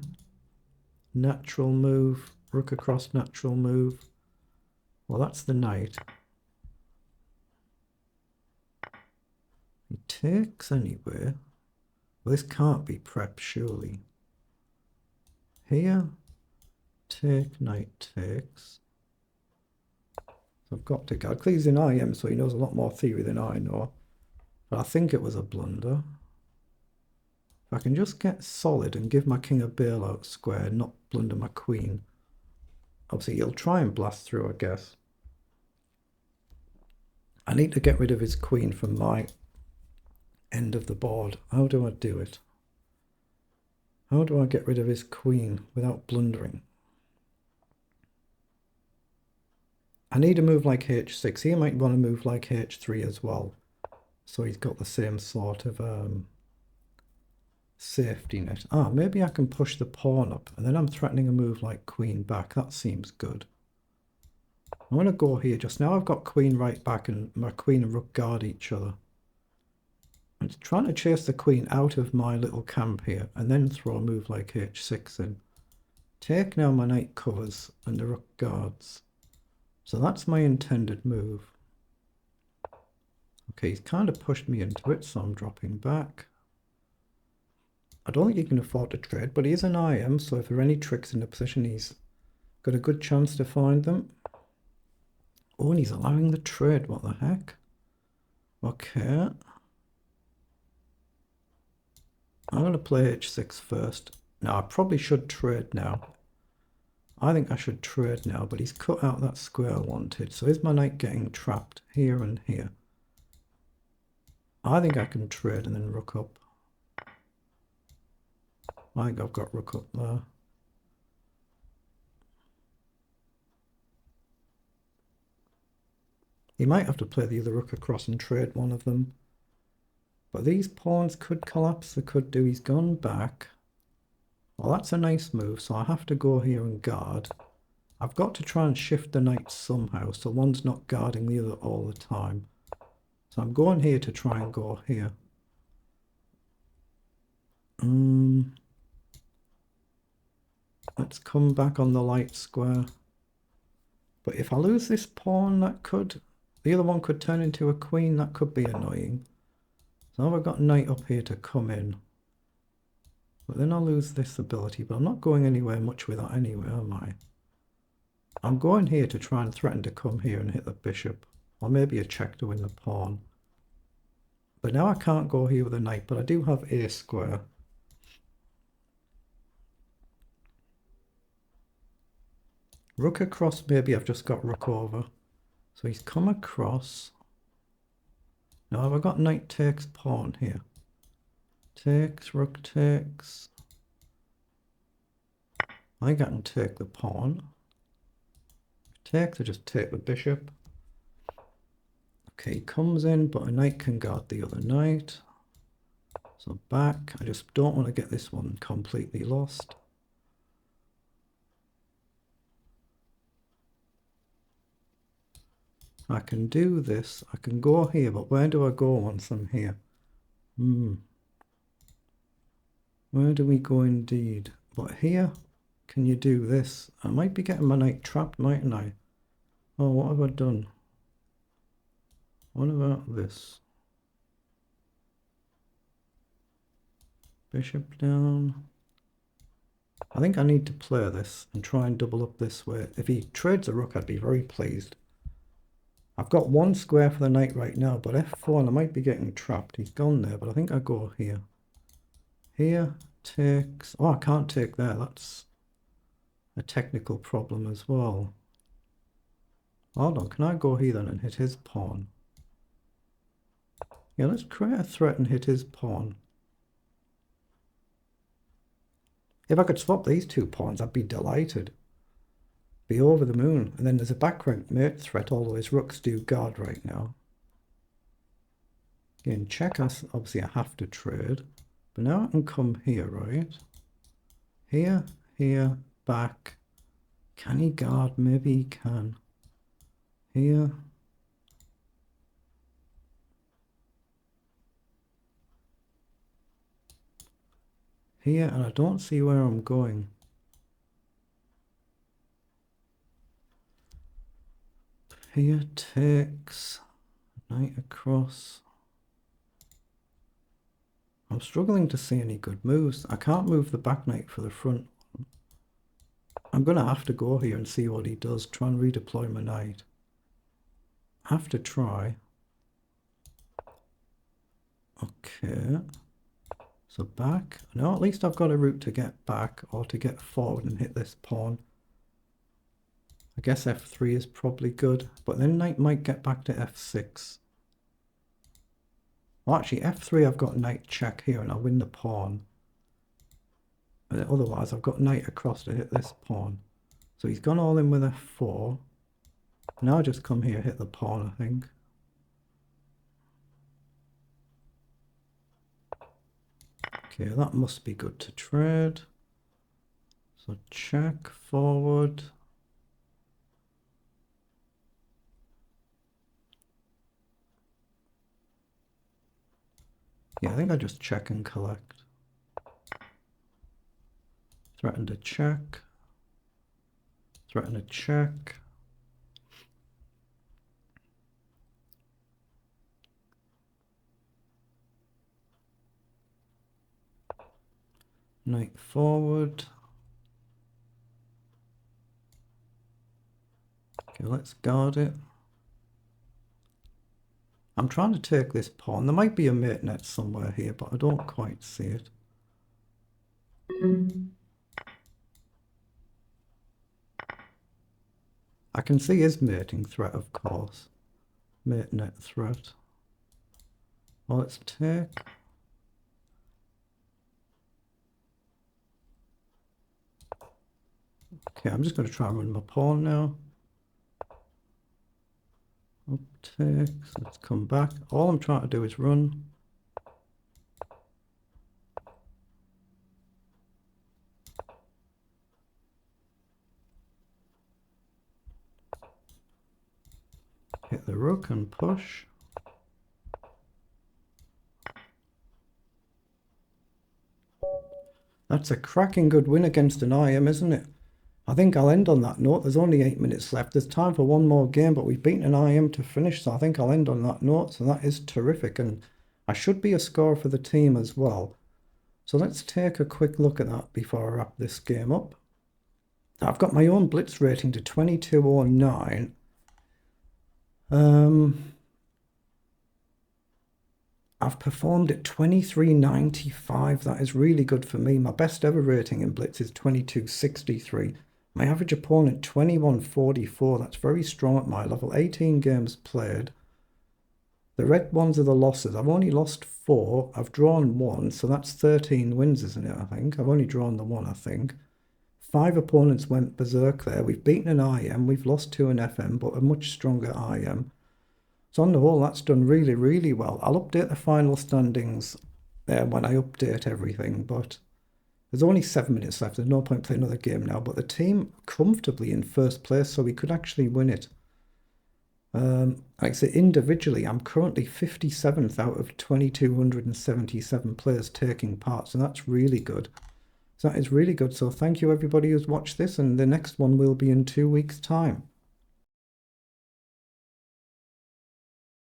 Natural move. Rook across, natural move. Well, that's the knight. He takes anyway. Well, this can't be prep, surely. Here. Take, knight takes. I've got to go. He's in IM, so he knows a lot more theory than I know. But I think it was a blunder. If I can just get solid and give my king a bailout square, not blunder my queen. Obviously, he'll try and blast through, I guess. I need to get rid of his queen from my end of the board. How do I do it? How do I get rid of his queen without blundering? I need a move like h6. He might want to move like h3 as well. So he's got the same sort of safety net. Ah, maybe I can push the pawn up and then I'm threatening a move like queen back. That seems good. I'm going to go here. Just now I've got queen right back and my queen and rook guard each other. I'm trying to chase the queen out of my little camp here and then throw a move like h6 in. Take now, my knight covers and the rook guards. So that's my intended move. Okay, he's kind of pushed me into it, so I'm dropping back. I don't think he can afford to trade, but he is an IM, so if there are any tricks in the position, he's got a good chance to find them. Oh, and he's allowing the trade. What the heck? Okay. I'm going to play h6 first. Now, I probably should trade now. I think I should trade now, but he's cut out that square I wanted. So is my knight getting trapped here and here? I think I can trade and then rook up. I think I've got rook up there. He might have to play the other rook across and trade one of them. But these pawns could collapse, they could do. He's gone back. Well, that's a nice move, so I have to go here and guard. I've got to try and shift the knights somehow, so one's not guarding the other all the time. So I'm going here to try and go here. Let's come back on the light square. But if I lose this pawn, the other one could turn into a queen. That could be annoying. So now I've got knight up here to come in. But then I'll lose this ability, but I'm not going anywhere much with that anyway, am I? I'm going here to try and threaten to come here and hit the bishop. Or maybe a check to win the pawn. But now I can't go here with a knight, but I do have a square. Rook across, maybe I've just got rook over. So he's come across. Now have I got knight takes pawn here? Takes, rook takes. I think I can take the pawn. Take to just take the bishop. Okay, he comes in, but a knight can guard the other knight. So back. I just don't want to get this one completely lost. I can do this. I can go here, but where do I go once I'm here? Where do we go indeed? But here, can you do this? I might be getting my knight trapped, mightn't I? Oh, what have I done? What about this? Bishop down. I think I need to play this and try and double up this way. If he trades a rook, I'd be very pleased. I've got one square for the knight right now, but f4 and I might be getting trapped. He's gone there, but I think I go here. Here, takes... Oh, I can't take there. That's a technical problem as well. Hold on, can I go here then and hit his pawn? Yeah, let's create a threat and hit his pawn. If I could swap these two pawns, I'd be delighted. Be over the moon. And then there's a background mate threat, although his rooks do guard right now. Again, check us. Obviously, I have to trade. But now I can come here, right? Here, here, back. Can he guard? Maybe he can. Here. Here, and I don't see where I'm going. Here takes, knight across. I'm struggling to see any good moves. I can't move the back knight for the front one. I'm going to have to go here and see what he does. Try and redeploy my knight. Have to try. Okay. So back. No, at least I've got a route to get back or to get forward and hit this pawn. I guess f3 is probably good, but then knight might get back to f6. Well, actually, f3 I've got knight check here and I'll win the pawn. But otherwise, I've got knight across to hit this pawn. So he's gone all in with f4. Now I just come here, hit the pawn, I think. Okay, that must be good to trade. So check, forward. Yeah, I think I just check and collect. Threaten to check. Threaten to check. Knight forward. Okay, let's guard it. I'm trying to take this pawn. There might be a mate net somewhere here, but I don't quite see it. I can see his mating threat, of course. Mate net threat. Well, let's take. Okay, I'm just going to try and run my pawn now. Up takes, let's come back. All I'm trying to do is run. Hit the rook and push. That's a cracking good win against an IM, isn't it? I think I'll end on that note. There's only 8 minutes left. There's time for one more game, but we've beaten an IM to finish, so I think I'll end on that note. So that is terrific, and I should be a scorer for the team as well. So let's take a quick look at that before I wrap this game up. I've got my own blitz rating to 2209. I've performed at 2395. That is really good for me. My best ever rating in blitz is 2263. My average opponent 2144. That's very strong at my level. 18 games played. The red ones are the losses. I've only lost 4. I've drawn 1, so that's 13 wins, isn't it? I think I've only drawn the 1. I think 5 opponents went berserk there. We've beaten an IM, we've lost to an FM, but a much stronger IM. So on the whole, that's done really, really well. I'll update the final standings there when I update everything, but there's only 7 minutes left. There's no point playing another game now, but the team comfortably in first place, so we could actually win it. Like I say, individually, I'm currently 57th out of 2,277 players taking part, so that's really good. So that is really good. So thank you everybody who's watched this, and the next one will be in 2 weeks' time.